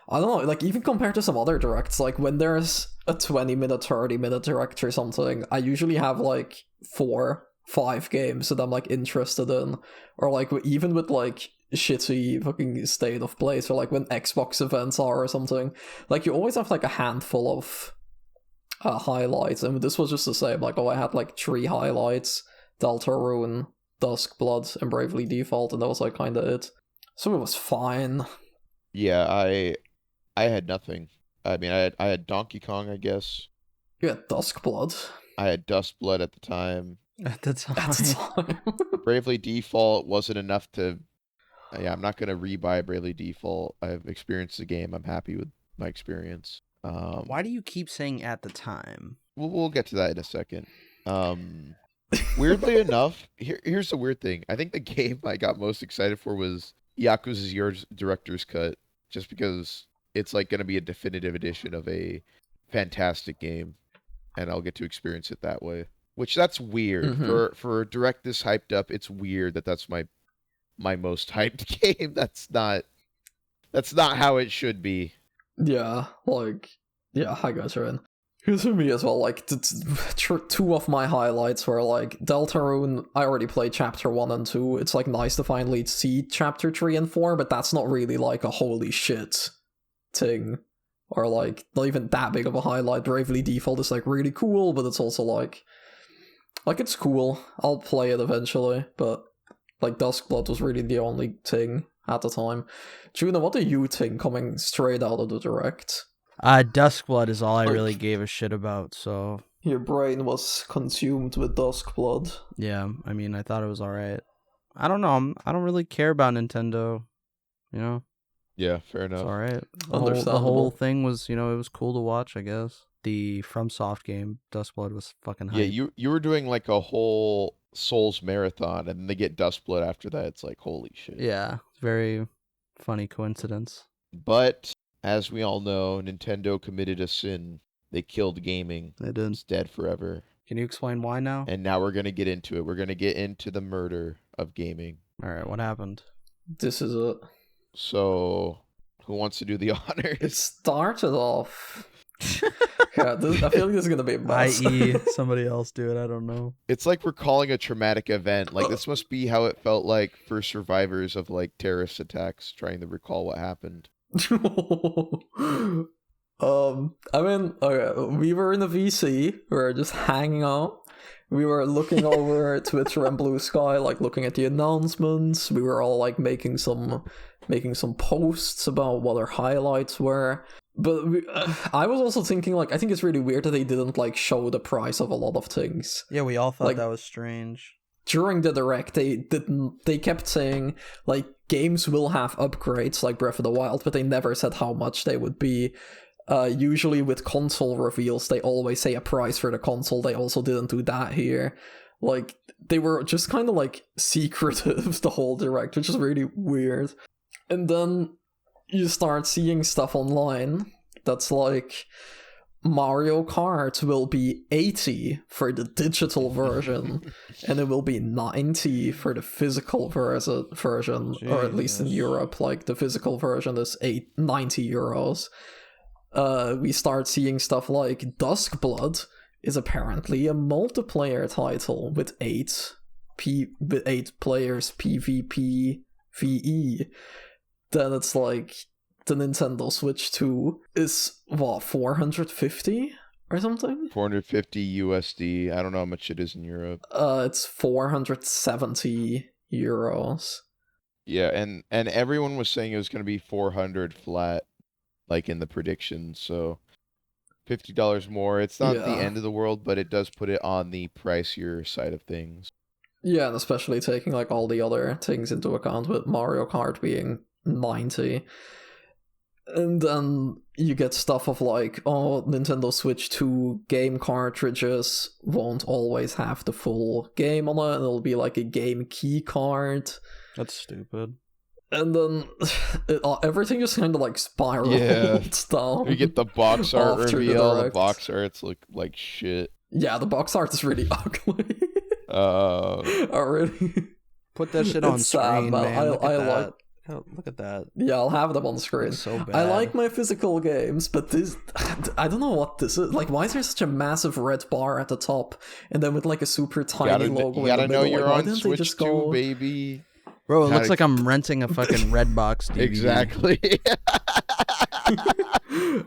I don't know, like, even compared to some other Directs, like, when there's a 20-minute, 30-minute Direct or something, I usually have, like, 4-5 games that I'm like interested in, or like even with like shitty fucking state of plays, or like when Xbox events are or something, like you always have like a handful of highlights, and this was just the same. Like, I had like 3 highlights: Deltarune, Duskblood, and Bravely Default, and that was like kind of it. So it was fine. Yeah, I had nothing. I mean, I had Donkey Kong, I guess. You had Duskblood. I had Duskblood at the time. At the time. Bravely Default wasn't enough to... Yeah, I'm not going to rebuy Bravely Default. I've experienced the game. I'm happy with my experience. Why do you keep saying at the time? We'll get to that in a second. Weirdly enough, here's the weird thing. I think the game I got most excited for was Yakuza 0's Director's Cut, just because it's like going to be a definitive edition of a fantastic game, and I'll get to experience it that way. Which, that's weird. Mm-hmm. For a Direct this hyped up, it's weird that's my most hyped game. That's not how it should be. Yeah, like, yeah, I guess, right. Because for me as well, like, two of my highlights were, like, Deltarune, I already played Chapter 1 and 2, it's, like, nice to finally see Chapter 3 and 4, but that's not really, like, a holy shit thing. Or, like, not even that big of a highlight. Bravely Default is, like, really cool, but it's also, like, it's cool. I'll play it eventually, but, like, Duskblood was really the only thing at the time. Juno, what do you think coming straight out of the Direct? Duskblood is all I really gave a shit about, so... Your brain was consumed with Duskblood. Yeah, I mean, I thought it was alright. I don't know, I don't really care about Nintendo, you know? Yeah, fair enough. It's alright. The whole thing was, you know, it was cool to watch, I guess. The FromSoft game, Duskblood, was fucking hype. Yeah, you were doing, like, a whole Souls marathon, and they get Duskblood after that. It's like, holy shit. Yeah, very funny coincidence. But... as we all know, Nintendo committed a sin. They killed gaming. They did. It's dead forever. Can you explain why now? And now we're going to get into it. We're going to get into the murder of gaming. Alright, what happened? This is it. So, who wants to do the honors? It started off... yeah, I feel like this is going to be a mess. I.e., somebody else do it, I don't know. It's like we're calling a traumatic event. Like, this must be how it felt like for survivors of, like, terrorist attacks, trying to recall what happened. I mean, okay, we were in a VC, we were just hanging out, we were looking over Twitter and Blue Sky, like looking at the announcements, we were all like making some posts about what our highlights were, but I was also thinking, like, I think it's really weird that they didn't like show the price of a lot of things. Yeah, we all thought like, that was strange. During the Direct, they kept saying, like, games will have upgrades like Breath of the Wild, but they never said how much they would be. Usually with console reveals, they always say a price for the console. They also didn't do that here. Like, they were just kind of, like, secretive the whole Direct, which is really weird. And then you start seeing stuff online that's like... Mario Kart will be 80 for the digital version, and it will be 90 for the physical version, or at least in Europe, like the physical version is 90 euros. We start seeing stuff like Duskblood is apparently a multiplayer title with 8 players PvP VE. Then it's like the Nintendo Switch 2 is, what, 450 or something? 450 USD. I don't know how much it is in Europe. It's 470 euros. Yeah, and everyone was saying it was going to be 400 flat, like in the predictions, so $50 more. It's not the end of the world, but it does put it on the pricier side of things. Yeah, and especially taking like all the other things into account, with Mario Kart being 90. And then you get stuff of like, oh, Nintendo Switch 2 game cartridges won't always have the full game on it, and it'll be like a game key card. That's stupid. And then everything just kind of like spirals down. You get the box art reveal, the box arts look like shit. Yeah, the box art is really ugly. Already. Put that shit on screen, man. Look at that. Yeah, I'll have them on screen. So bad. I like my physical games, but this... I don't know what this is. Like, why is there such a massive red bar at the top, and then with like a super tiny logo in the middle? You gotta know you're on Switch 2, baby. Bro, it looks like I'm renting a fucking Redbox DVD. Exactly.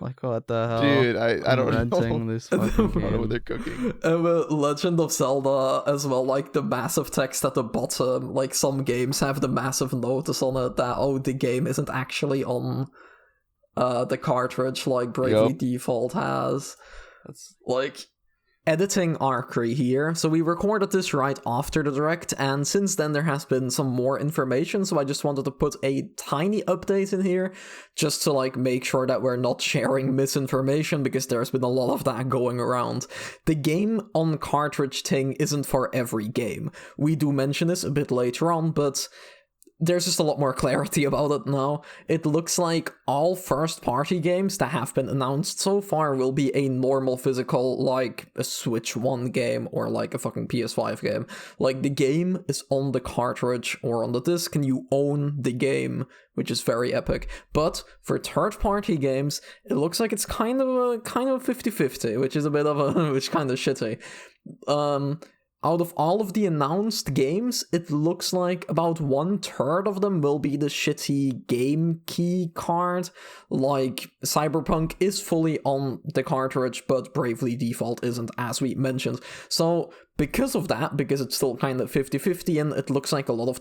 Like, what the hell? Dude, I don't renting know. This fucking game. I don't know what they're cooking. And with Legend of Zelda as well, like the massive text at the bottom, like some games have the massive notice on it that, oh, the game isn't actually on the cartridge like Bravely Default has. That's like... Editing Arkry here. So we recorded this right after the Direct, and since then there has been some more information, so I just wanted to put a tiny update in here, just to like make sure that we're not sharing misinformation, because there's been a lot of that going around. The game on cartridge thing isn't for every game. We do mention this a bit later on, but there's just a lot more clarity about it now. It looks like all first-party games that have been announced so far will be a normal physical, like a Switch 1 game or like a fucking PS5 game. Like, the game is on the cartridge or on the disc, and you own the game, which is very epic. But for third-party games, it looks like it's kind of 50-50, which is a bit of a which kind of shitty. Out of all of the announced games, it looks like about 1/3 of them will be the shitty game key card. Like, Cyberpunk is fully on the cartridge, but Bravely Default isn't, as we mentioned. So, because of that, because it's still kind of 50-50, and it looks like a lot of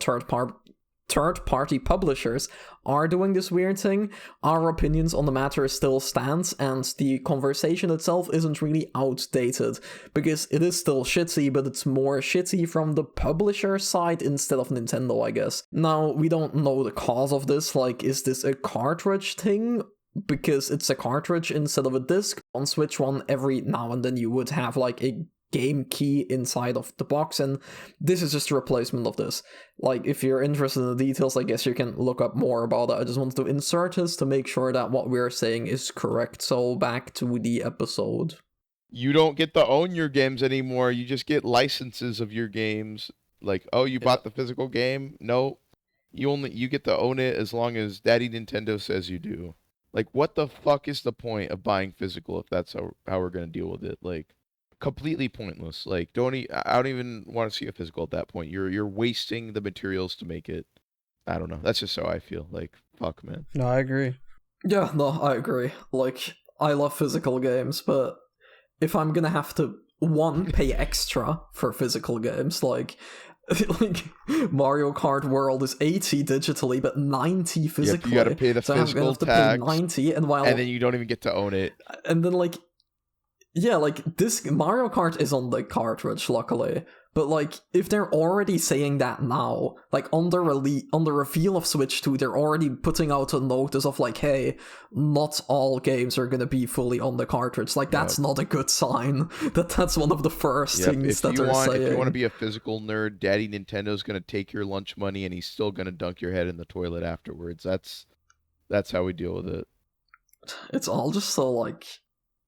third-party publishers are doing this weird thing, our opinions on the matter still stands, and the conversation itself isn't really outdated, because it is still shitty, but it's more shitty from the publisher side instead of Nintendo, I guess. Now, we don't know the cause of this, like, is this a cartridge thing? Because it's a cartridge instead of a disc. On Switch 1, every now and then you would have, like, a game key inside of the box, and this is just a replacement of this. Like, if you're interested in the details, I guess you can look up more about it. I just wanted to insert this to make sure that what we're saying is correct. So back to the episode. You don't get to own your games anymore. You just get licenses of your games. Like, oh, you bought the physical game? No. You get to own it as long as Daddy Nintendo says you do. Like, what the fuck is the point of buying physical if that's how we're gonna deal with it? Like, completely pointless. Like, I don't even want to see a physical at that point. You're wasting the materials to make it. I don't know. That's just how I feel. Like, fuck, man. No, I agree. Yeah, no, I agree. Like, I love physical games, but if I'm gonna have to, pay extra for physical games, like Mario Kart World is 80 digitally, but 90 physically. You gotta pay the physical tax. Pay 90, and then you don't even get to own it. And then, like, yeah, like, this Mario Kart is on the cartridge, luckily. But, like, if they're already saying that now, like, on the reveal of Switch 2, they're already putting out a notice of, like, hey, not all games are gonna be fully on the cartridge. Like, that's not a good sign. That's one of the first things that they're saying. If you want to be a physical nerd, Daddy Nintendo's gonna take your lunch money, and he's still gonna dunk your head in the toilet afterwards. That's how we deal with it. It's all just so, like,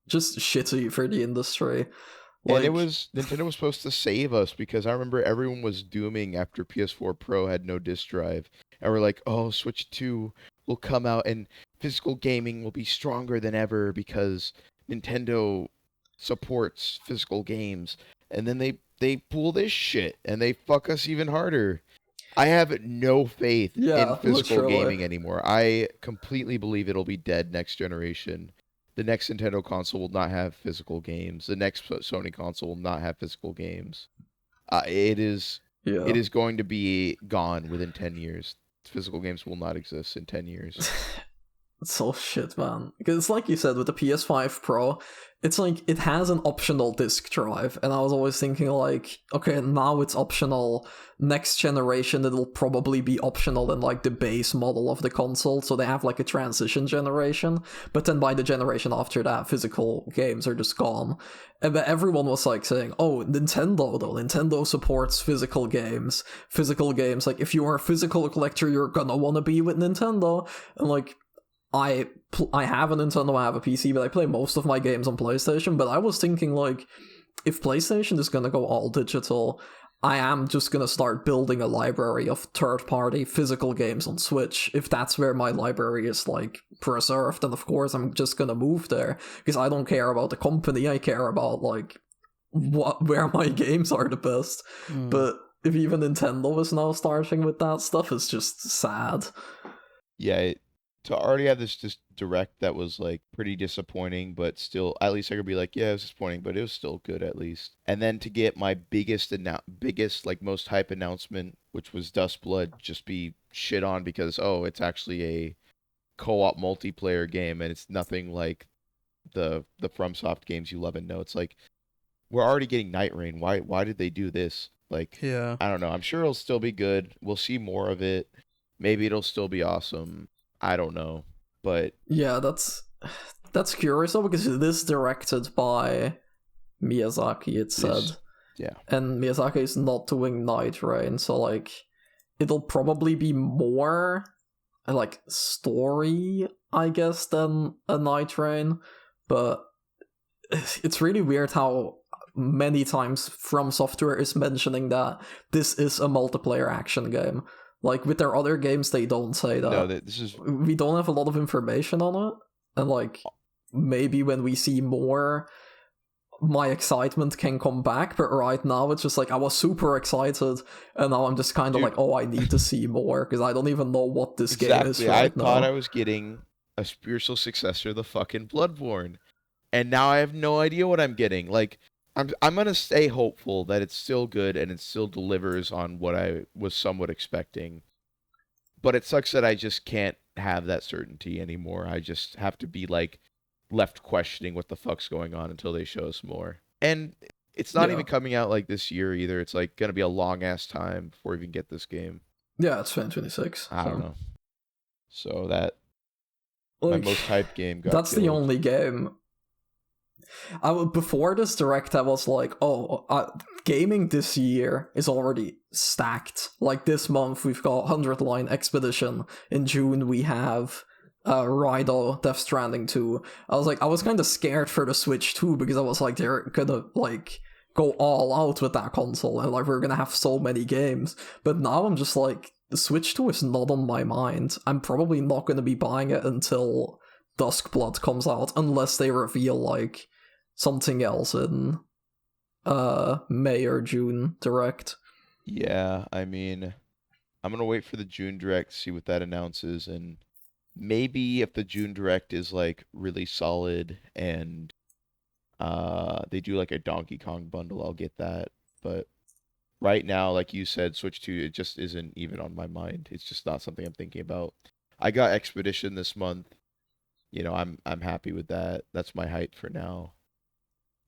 just shitty for the industry. Like, and Nintendo was supposed to save us, because I remember everyone was dooming after PS4 Pro had no disc drive, and we're like, oh, Switch 2 will come out and physical gaming will be stronger than ever because Nintendo supports physical games. And then they pull this shit and they fuck us even harder. I have no faith in physical gaming anymore. I completely believe it'll be dead next generation. The next Nintendo console will not have physical games. The next Sony console will not have physical games. It is going to be gone within 10 years. Physical games will not exist in 10 years. It's so shit, man. Because it's like you said, with the PS5 Pro, it's like, it has an optional disk drive, and I was always thinking, like, okay, now it's optional. Next generation, it'll probably be optional in, like, the base model of the console, so they have, like, a transition generation, but then by the generation after that, physical games are just gone. And everyone was, like, saying, oh, Nintendo supports physical games. Physical games, like, if you're a physical collector, you're gonna want to be with Nintendo. And, like, I have a Nintendo, I have a PC, but I play most of my games on PlayStation. But I was thinking, like, if PlayStation is gonna go all digital, I am just gonna start building a library of third-party physical games on Switch. If that's where my library is, like, preserved, then of course I'm just gonna move there. Because I don't care about the company, I care about, like, where my games are the best. But if even Nintendo is now starting with that stuff, it's just sad. Yeah, to already have this just direct that was, like, pretty disappointing, but still, at least I could be like, yeah, it was disappointing, but it was still good at least. And then to get my biggest, like, most hype announcement, which was Dustblood, just be shit on because, oh, it's actually a co-op multiplayer game, and it's nothing like the FromSoft games you love and know. It's like, we're already getting Night Rain. Why did they do this? Like, I don't know. I'm sure it'll still be good. We'll see more of it. Maybe it'll still be awesome. I don't know, but yeah, that's curious though, because it is directed by Miyazaki, it said. Yeah. And Miyazaki is not doing Night Rain, so, like, it'll probably be more like story, I guess, than a Night Train, but it's really weird how many times From Software is mentioning that this is a multiplayer action game. Like, with their other games, they don't say that. No, this is... We don't have a lot of information on it, and, like, maybe when we see more, my excitement can come back, but right now it's just like, I was super excited, and now I'm just kind of like, oh, I need to see more, because I don't even know what this game is right now. I thought I was getting a spiritual successor to the fucking Bloodborne, and now I have no idea what I'm getting. Like, I'm gonna stay hopeful that it's still good and it still delivers on what I was somewhat expecting. But it sucks that I just can't have that certainty anymore. I just have to be like left questioning what the fuck's going on until they show us more. And it's not even coming out like this year either. It's like gonna be a long ass time before we even get this game. Yeah, it's 2026. I don't know. So that my most hyped game got that's killed. The only game. Before this direct, I was like, gaming this year is already stacked. Like, this month we've got 100 Line Expedition. In June we have Raido, Death Stranding 2. I was kind of scared for the Switch too, because I was like, they're gonna like go all out with that console, and like we're gonna have so many games. But now I'm just like, the Switch 2 is not on my mind. I'm probably not gonna be buying it until Duskblood comes out, unless they reveal like something else in May or June direct. Yeah, I mean, I'm gonna wait for the June direct to see what that announces, and maybe if the June direct is like really solid and they do like a Donkey Kong bundle, I'll get that. But right now, like you said, Switch 2, it just isn't even on my mind. It's just not something I'm thinking about. I got Expedition this month. You know, I'm happy with that. That's my hype for now.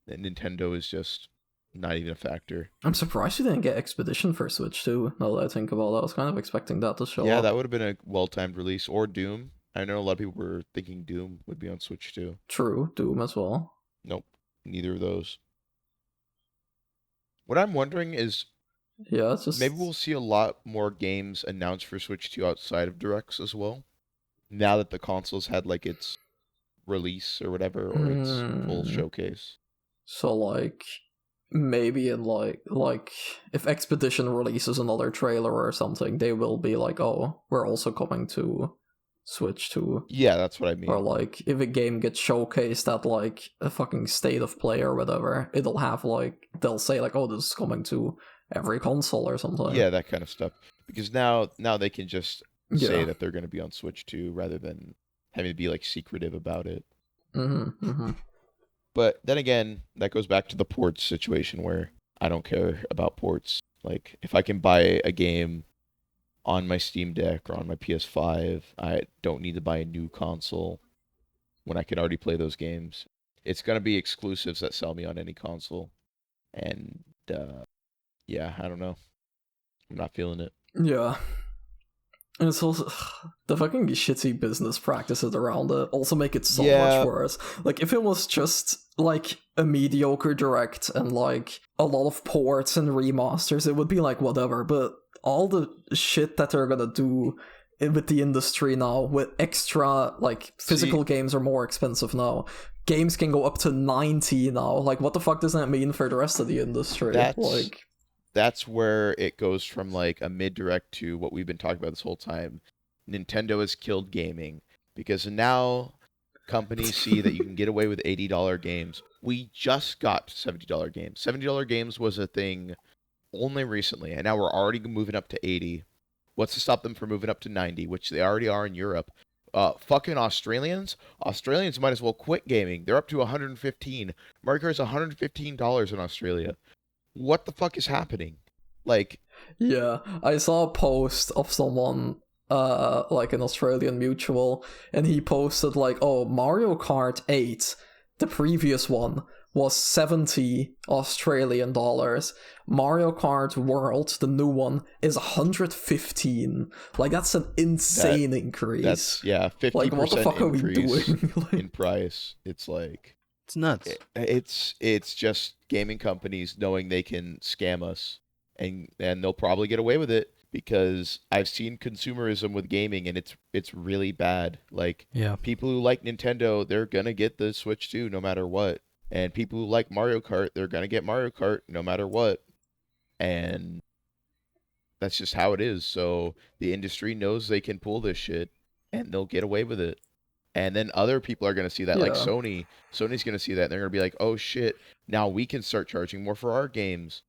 And Nintendo is just not even a factor. I'm surprised you didn't get Expedition for Switch 2, now that I think about it. I was kind of expecting that to show up. Yeah, that would have been a well-timed release. Or Doom. I know a lot of people were thinking Doom would be on Switch 2. True, Doom as well. Nope, neither of those. What I'm wondering is, it's just... maybe we'll see a lot more games announced for Switch 2 outside of Directs as well. Now that the console's had like its release or whatever, or its full showcase. So like, maybe in like if Expedition releases another trailer or something, they will be like, oh, we're also coming to Switch 2. Yeah, that's what I mean. Or like, if a game gets showcased at like a fucking State of Play or whatever, it'll have like, they'll say like, oh, this is coming to every console or something. Yeah, that kind of stuff. Because now they can just say that they're going to be on Switch 2 rather than having to be like secretive about it. But then again, that goes back to the ports situation where I don't care about ports. Like, if I can buy a game on my Steam Deck or on my PS5, I don't need to buy a new console when I can already play those games. It's going to be exclusives that sell me on any console. And, yeah, I don't know. I'm not feeling it. Yeah. And it's also, the fucking shitty business practices around it also make it so much worse. Like, if it was just, like, a mediocre direct and, like, a lot of ports and remasters, it would be like, whatever. But all the shit that they're gonna do with the industry now, with extra, like, physical games are more expensive now. Games can go up to $90 now. Like, what the fuck does that mean for the rest of the industry? That's where it goes from like a mid-direct to what we've been talking about this whole time. Nintendo has killed gaming because now companies see that you can get away with $80 games. We just got $70 games. $70 games was a thing only recently, and now we're already moving up to $80. What's to stop them from moving up to $90, which they already are in Europe? Fucking Australians might as well quit gaming. They're up to $115. Mario Kart is $115 in Australia. What the fuck is happening? Like, yeah, I saw a post of someone, like an Australian mutual, and he posted like, oh, Mario Kart 8, the previous one, was $70 Australian dollars. Mario Kart World, the new one, is $115. Like, that's an insane increase. That's 50% like, what the fuck are we doing? in price. It's like, it's nuts. It's just gaming companies knowing they can scam us, and they'll probably get away with it because I've seen consumerism with gaming, and it's really bad. Like, people who like Nintendo, they're gonna get the Switch too, no matter what. And people who like Mario Kart, they're gonna get Mario Kart no matter what. And that's just how it is. So the industry knows they can pull this shit, and they'll get away with it. And then other people are going to see that, like Sony. Sony's going to see that, and they're going to be like, oh shit, now we can start charging more for our games.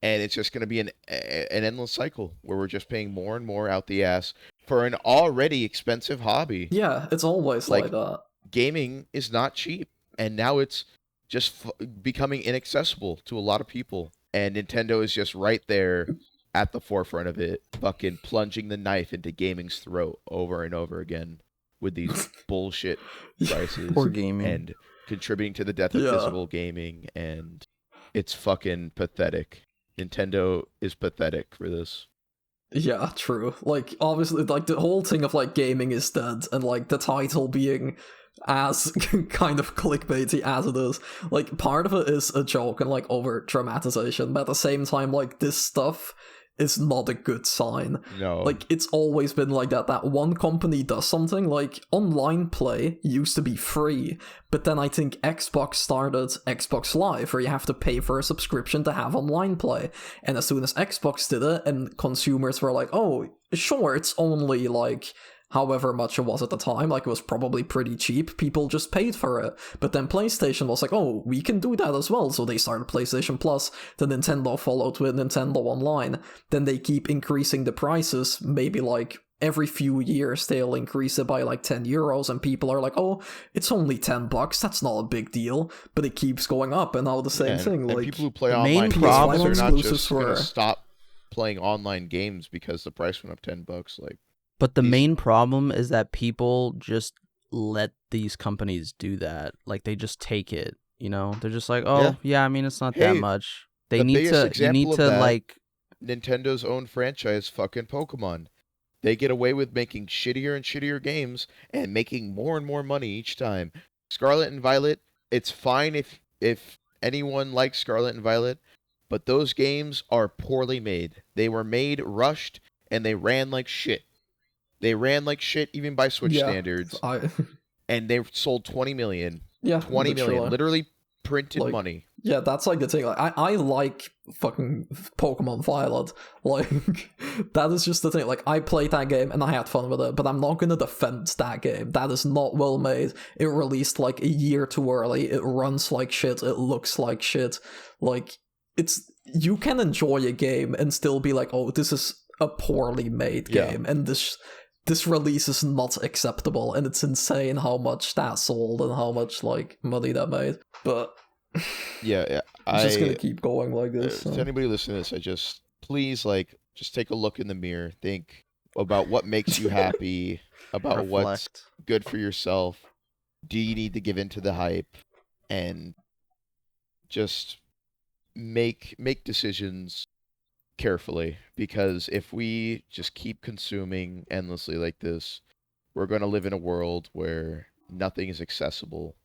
And it's just going to be an endless cycle where we're just paying more and more out the ass for an already expensive hobby. Yeah, it's always like that. Gaming is not cheap, and now it's just becoming inaccessible to a lot of people. And Nintendo is just right there at the forefront of it, fucking plunging the knife into gaming's throat over and over again with these bullshit prices. Poor gaming. And contributing to the death of physical gaming, and it's fucking pathetic. Nintendo is pathetic for this. Yeah, true. Like, obviously, like, the whole thing of, like, gaming is dead, and, like, the title being as kind of clickbaity as it is, like, part of it is a joke and, like, over dramatization, but at the same time, like, this stuff is not a good sign. No. Like, it's always been like that one company does something, like, online play used to be free, but then I think Xbox started Xbox Live, where you have to pay for a subscription to have online play, and as soon as Xbox did it, and consumers were like, oh, sure, it's only, like, however much it was at the time, like, it was probably pretty cheap, people just paid for it. But then PlayStation was like, oh, we can do that as well, so they started PlayStation Plus, then Nintendo followed with Nintendo Online, then they keep increasing the prices, maybe, like, every few years they'll increase it by, like, 10 euros, and people are like, oh, it's only $10, that's not a big deal, but it keeps going up, and now the same thing, and like, people who play online games are not just gonna stop playing online games because the price went up $10, like. But the main problem is that people just let these companies do that. Like, they just take it, you know? They're just like, oh, yeah, I mean, it's not that much. They need to, like... Nintendo's own franchise, fucking Pokemon. They get away with making shittier and shittier games and making more and more money each time. Scarlet and Violet, it's fine if anyone likes Scarlet and Violet, but those games are poorly made. They were made rushed, and they ran like shit. They ran like shit even by Switch standards. And they sold 20 million. Yeah, 20 million. Literally printed money. Yeah, that's like the thing. Like, I like fucking Pokemon Violet. Like, that is just the thing. Like, I played that game and I had fun with it, but I'm not gonna defend that game. That is not well made. It released like a year too early. It runs like shit. It looks like shit. Like, you can enjoy a game and still be like, oh, this is a poorly made game, and this release is not acceptable, and it's insane how much that sold and how much, like, money that made. But yeah, I'm just gonna keep going like this. To anybody listening to this, please, like, just take a look in the mirror, think about what makes you happy, about what's good for yourself. Do you need to give in to the hype? And just make decisions carefully, because if we just keep consuming endlessly like this, we're going to live in a world where nothing is accessible,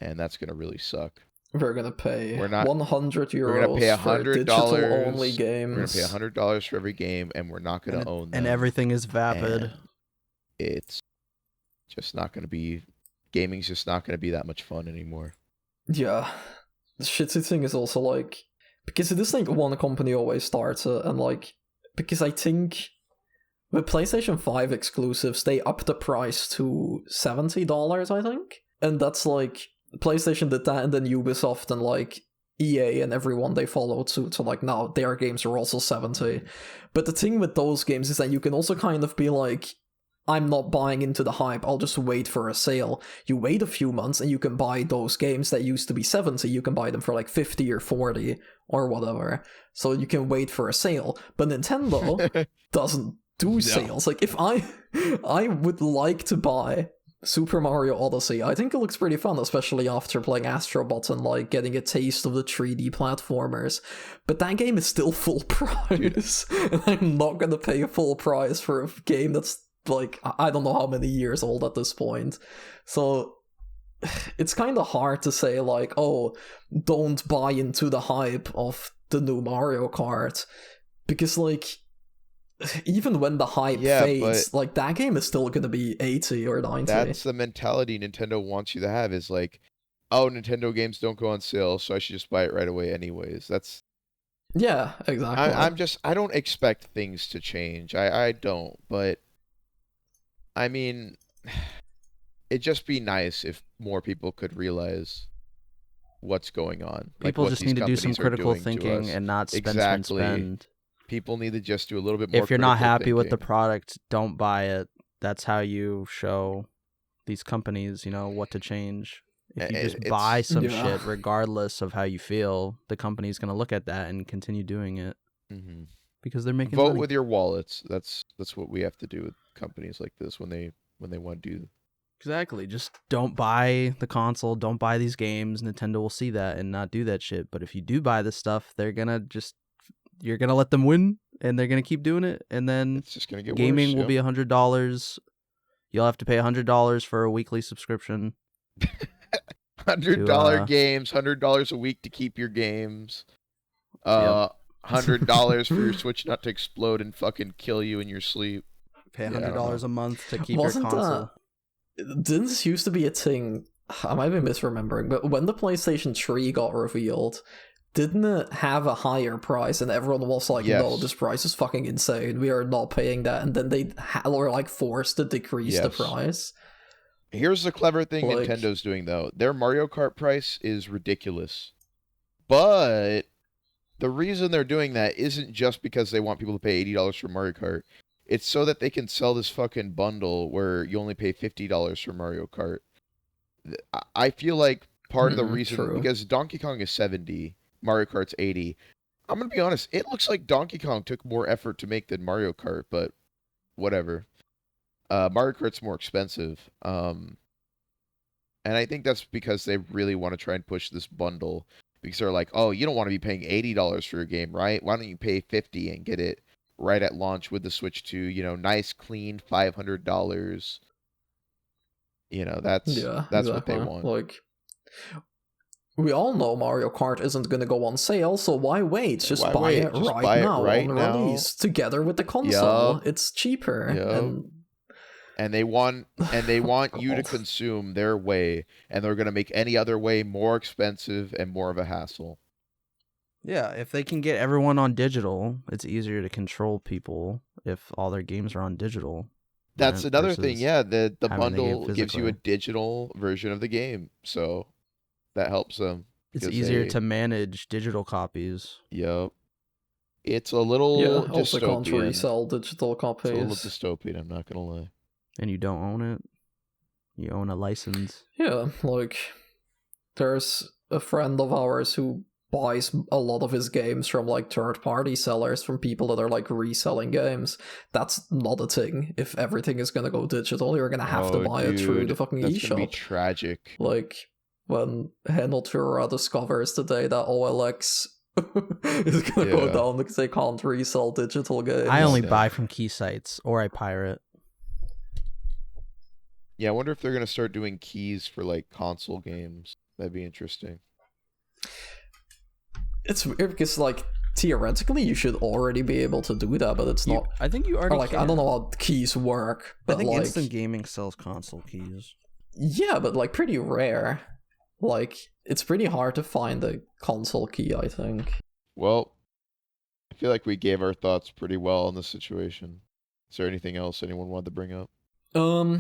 and that's going to really suck. We're going to pay €100 we're gonna pay for digital-only games. We're going to pay $100 for every game, and we're not going to own them. And everything is vapid. And it's just not going to be... Gaming's just not going to be that much fun anymore. Yeah. The shitty thing is also, like... Because it is, like, one company always starts it, and, like... Because I think... With PlayStation 5 exclusives, they upped the price to $70, I think? And that's, like... PlayStation did that, and then Ubisoft and, like, EA and everyone, they followed suit, so, like, now their games are also 70. But the thing with those games is that you can also kind of be like... I'm not buying into the hype, I'll just wait for a sale. You wait a few months and you can buy those games that used to be 70, you can buy them for like 50 or 40 or whatever. So you can wait for a sale. But Nintendo doesn't do sales. Like, if I would like to buy Super Mario Odyssey, I think it looks pretty fun, especially after playing Astro Bot and, like, getting a taste of the 3D platformers. But that game is still full price. And I'm not gonna pay full price for a game that's like, I don't know how many years old at this point. So it's kind of hard to say, like, oh, don't buy into the hype of the new Mario Kart, because, like, even when the hype fades, like that game is still going to be 80 or 90. That's the mentality Nintendo wants you to have, is like, oh, Nintendo games don't go on sale, so I should just buy it right away anyways. That's... Yeah, exactly. I don't expect things to change. I don't, but I mean, it'd just be nice if more people could realize what's going on. People just need to do some critical thinking and not spend. People need to just do a little bit more. If you're not happy with the product, don't buy it. That's how you show these companies, what to change. If you just buy some shit, regardless of how you feel, the company's going to look at that and continue doing it. Mm-hmm. Because they're making Vote money. with your wallets. That's what we have to do with companies like this when they want to do. Exactly. Just don't buy the console. Don't buy these games. Nintendo will see that and not do that shit. But if you do buy this stuff, you're going to let them win and they're going to keep doing it. And then it's just gonna get gaming worse, will be $100. You'll have to pay $100 for a weekly subscription. $100 games, $100 a week to keep your games. $100 for your Switch not to explode and fucking kill you in your sleep. Pay $100 a month to keep your console. Didn't this used to be a thing? I might be misremembering, but when the PlayStation 3 got revealed, didn't it have a higher price? And everyone was like, no, this price is fucking insane. We are not paying that. And then they were like forced to decrease the price. Here's the clever thing Nintendo's doing, though. Their Mario Kart price is ridiculous. But the reason they're doing that isn't just because they want people to pay $80 for Mario Kart. It's so that they can sell this fucking bundle where you only pay $50 for Mario Kart. I feel like part of the reason, because Donkey Kong is $70, Mario Kart's $80. I'm going to be honest, it looks like Donkey Kong took more effort to make than Mario Kart, but whatever. Mario Kart's more expensive. And I think that's because they really want to try and push this bundle. Because they're like, oh, you don't want to be paying $80 for your game, right? Why don't you pay $50 and get it right at launch with the Switch 2? Nice, clean $500. That's exactly what they want. Like, we all know Mario Kart isn't going to go on sale, so why wait? Just buy it right now on release together with the console. It's cheaper. And they want you to consume their way, and they're going to make any other way more expensive and more of a hassle. Yeah, if they can get everyone on digital, it's easier to control people if all their games are on digital. That's another thing, yeah. The bundle gives you a digital version of the game, so that helps them. It's easier to manage digital copies. Yep. It's a little dystopian. Also can't resell digital copies. It's a little dystopian, I'm not going to lie. And you don't own it. You own a license. Yeah, like, there's a friend of ours who buys a lot of his games from, like, third-party sellers, from people that are, like, reselling games. That's not a thing. If everything is gonna go digital, you're gonna have to buy it through the fucking eShop. That's gonna be tragic. Like, when Henotura discovers today that OLX is gonna go down because they can't resell digital games. I only buy from key sites, or I pirate. Yeah, I wonder if they're going to start doing keys for, like, console games. That'd be interesting. It's weird because, like, theoretically you should already be able to do that, but it's not. I think you already can. I don't know how keys work, but I think like, Instant Gaming sells console keys. Yeah, but, like, pretty rare. Like, it's pretty hard to find a console key, I think. Well, I feel like we gave our thoughts pretty well on the situation. Is there anything else anyone wanted to bring up? Oh,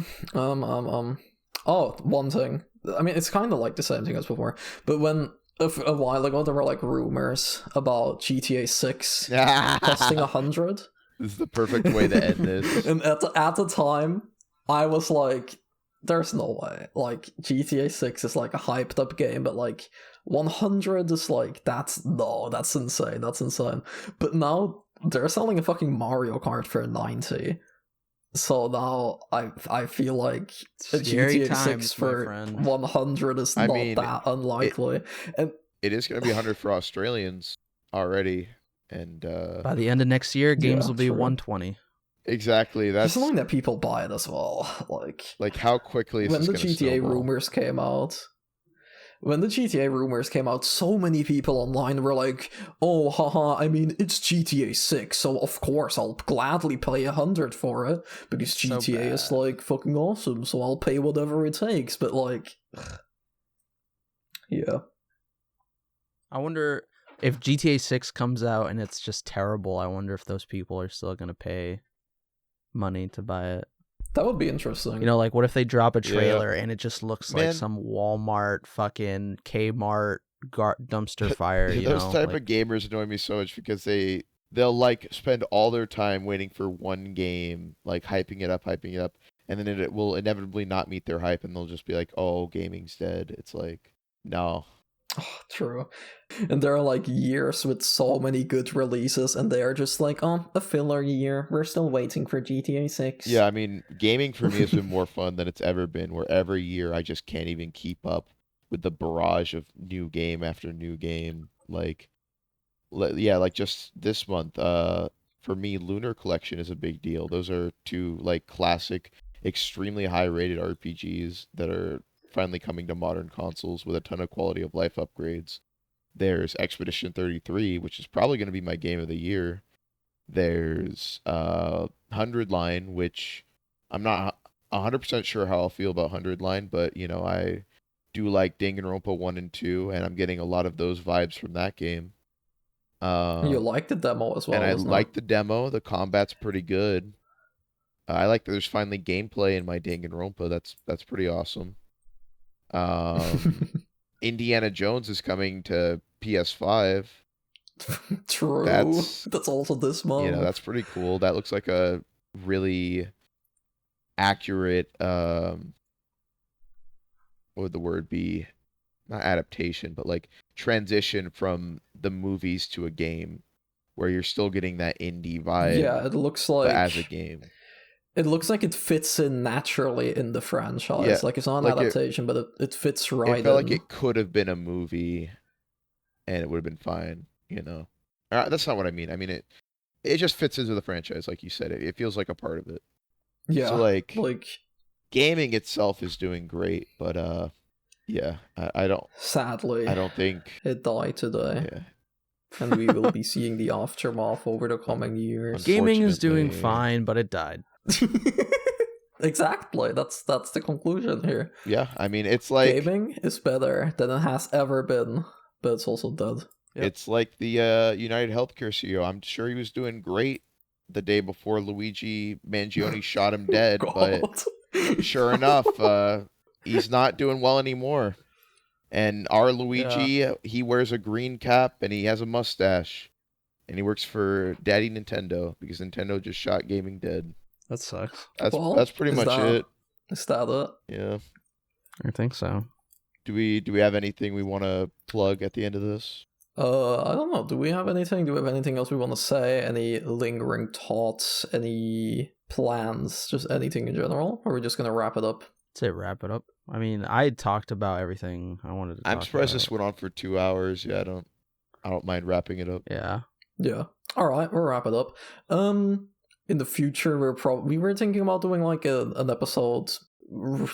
one thing. I mean, it's kind of like the same thing as before, but when a while ago there were like rumors about GTA 6 costing 100. This is the perfect way to end this. And at the time, I was like, there's no way. Like, GTA 6 is like a hyped up game, but like 100 is like, that's insane. That's insane. But now they're selling a fucking Mario Kart for 90. So now I feel like a GTA 6 for 100 is not that unlikely. And it is going to be 100 for Australians already. And by the end of next year, games will be 120. Exactly. That's just knowing that people buy it as well. Like how quickly is when this the gonna GTA snowball? rumors came out, when the GTA rumors came out, so many people online were like, oh, haha, I mean, it's GTA 6, so of course I'll gladly pay $100 for it, because GTA is, like, fucking awesome, so I'll pay whatever it takes, but, like, yeah. I wonder if GTA 6 comes out and it's just terrible, I wonder if those people are still going to pay money to buy it. That would be interesting. You know, like, what if they drop a trailer and it just looks like some Walmart, fucking Kmart dumpster fire, you those know? Type of gamers annoy me so much because they'll, like, spend all their time waiting for one game, like, hyping it up, and then it will inevitably not meet their hype, and they'll just be like, oh, gaming's dead. It's like, no. Oh, true. And there are, like, years with so many good releases, and they are just like, oh, a filler year. We're still waiting for GTA 6. Yeah, I mean, gaming for me has been more fun than it's ever been, where every year I just can't even keep up with the barrage of new game after new game. Like, yeah, like just this month, for me, Lunar Collection is a big deal. Those are two, like, classic, extremely high-rated RPGs that are finally coming to modern consoles with a ton of quality of life upgrades. There's Expedition 33, which is probably going to be my game of the year. There's 100 Line, which I'm not 100% sure how I'll feel about 100 Line, but, you know, I do like Danganronpa 1 and 2, and I'm getting a lot of those vibes from that game. You liked the demo as well, and I like the demo. The combat's pretty good. I like that there's finally gameplay in my Danganronpa. That's pretty awesome. Indiana Jones is coming to PS5. True. That's also this month. You know, that's pretty cool. That looks like a really accurate, what would the word be? Not adaptation, but like transition from the movies to a game where you're still getting that indie vibe. Yeah, it looks like as a game. It looks like it fits in naturally in the franchise. Yeah, like, it's not an adaptation, but it fits right in. It felt like it could have been a movie, and it would have been fine, you know? That's not what I mean. I mean, it just fits into the franchise, like you said. It feels like a part of it. Yeah. So, like gaming itself is doing great, but, yeah, I don't... Sadly. I don't think... It died today. Yeah. And we will be seeing the aftermath over the coming years. Gaming is doing fine, but it died. Exactly. That's the conclusion here. Yeah, I mean, it's like gaming is better than it has ever been, but it's also dead. Yep. It's like the United Healthcare CEO. I'm sure he was doing great the day before Luigi Mangione shot him dead, but sure enough, he's not doing well anymore. And our Luigi, he wears a green cap and he has a mustache, and he works for Daddy Nintendo because Nintendo just shot gaming dead. That sucks. That's pretty much it. Is that it? Yeah. I think so. Do we have anything we want to plug at the end of this? I don't know. Do we have anything? Do we have anything else we want to say? Any lingering thoughts? Any plans? Just anything in general? Or are we just going to wrap it up? That's it, wrap it up. I mean, I talked about everything I wanted to talk about. I'm surprised this went on for 2 hours. Yeah, I don't mind wrapping it up. Yeah. Yeah. All right, we'll wrap it up. In the future, we were thinking about doing like an episode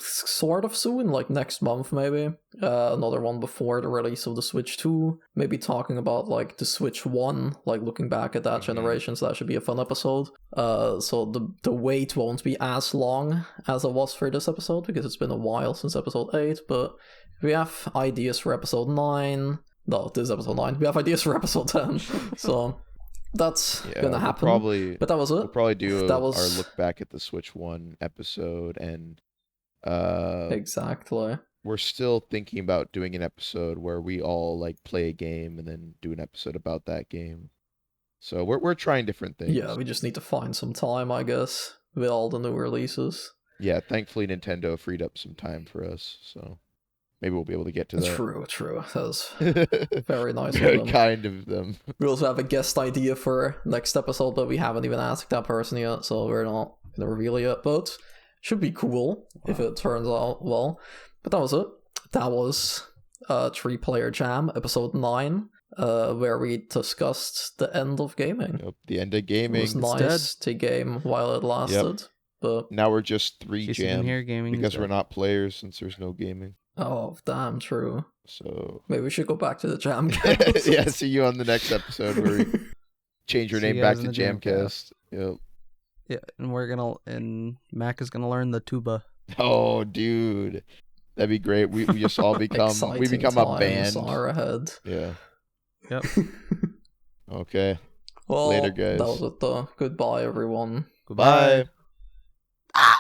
sort of soon, like next month maybe. Another one before the release of the Switch 2. Maybe talking about like the Switch 1, like looking back at that generation, so that should be a fun episode. So the wait won't be as long as it was for this episode, because it's been a while since episode 8, but we have ideas for episode 9. No, this is episode 9. We have ideas for episode 10, so... That's gonna happen. But that was it. We'll probably do our look back at the Switch 1 episode, and exactly. We're still thinking about doing an episode where we all like play a game and then do an episode about that game. So we're trying different things. Yeah, we just need to find some time, I guess, with all the new releases. Yeah, thankfully Nintendo freed up some time for us, so maybe we'll be able to get to that. True. That was very nice very of them. kind of them. We also have a guest idea for next episode, but we haven't even asked that person yet, so we're not going to reveal it yet. But should be cool if it turns out well. But that was it. That was 3-Player Jam, episode 9, where we discussed the end of gaming. Yep, the end of gaming. It was nice to game while it lasted. Yep. But now we're just 3 Jam here, gaming because we're not players since there's no gaming. Oh, damn true. So maybe we should go back to the Jamcast. Yeah, see you on the next episode where we change your name back to Jamcast. Yep. Yeah, and Mac is gonna learn the tuba. Oh, dude, that'd be great. We just all become a band. Are ahead. Yeah. Yep. Okay. Well, later, guys. That was it. Goodbye, everyone. Goodbye.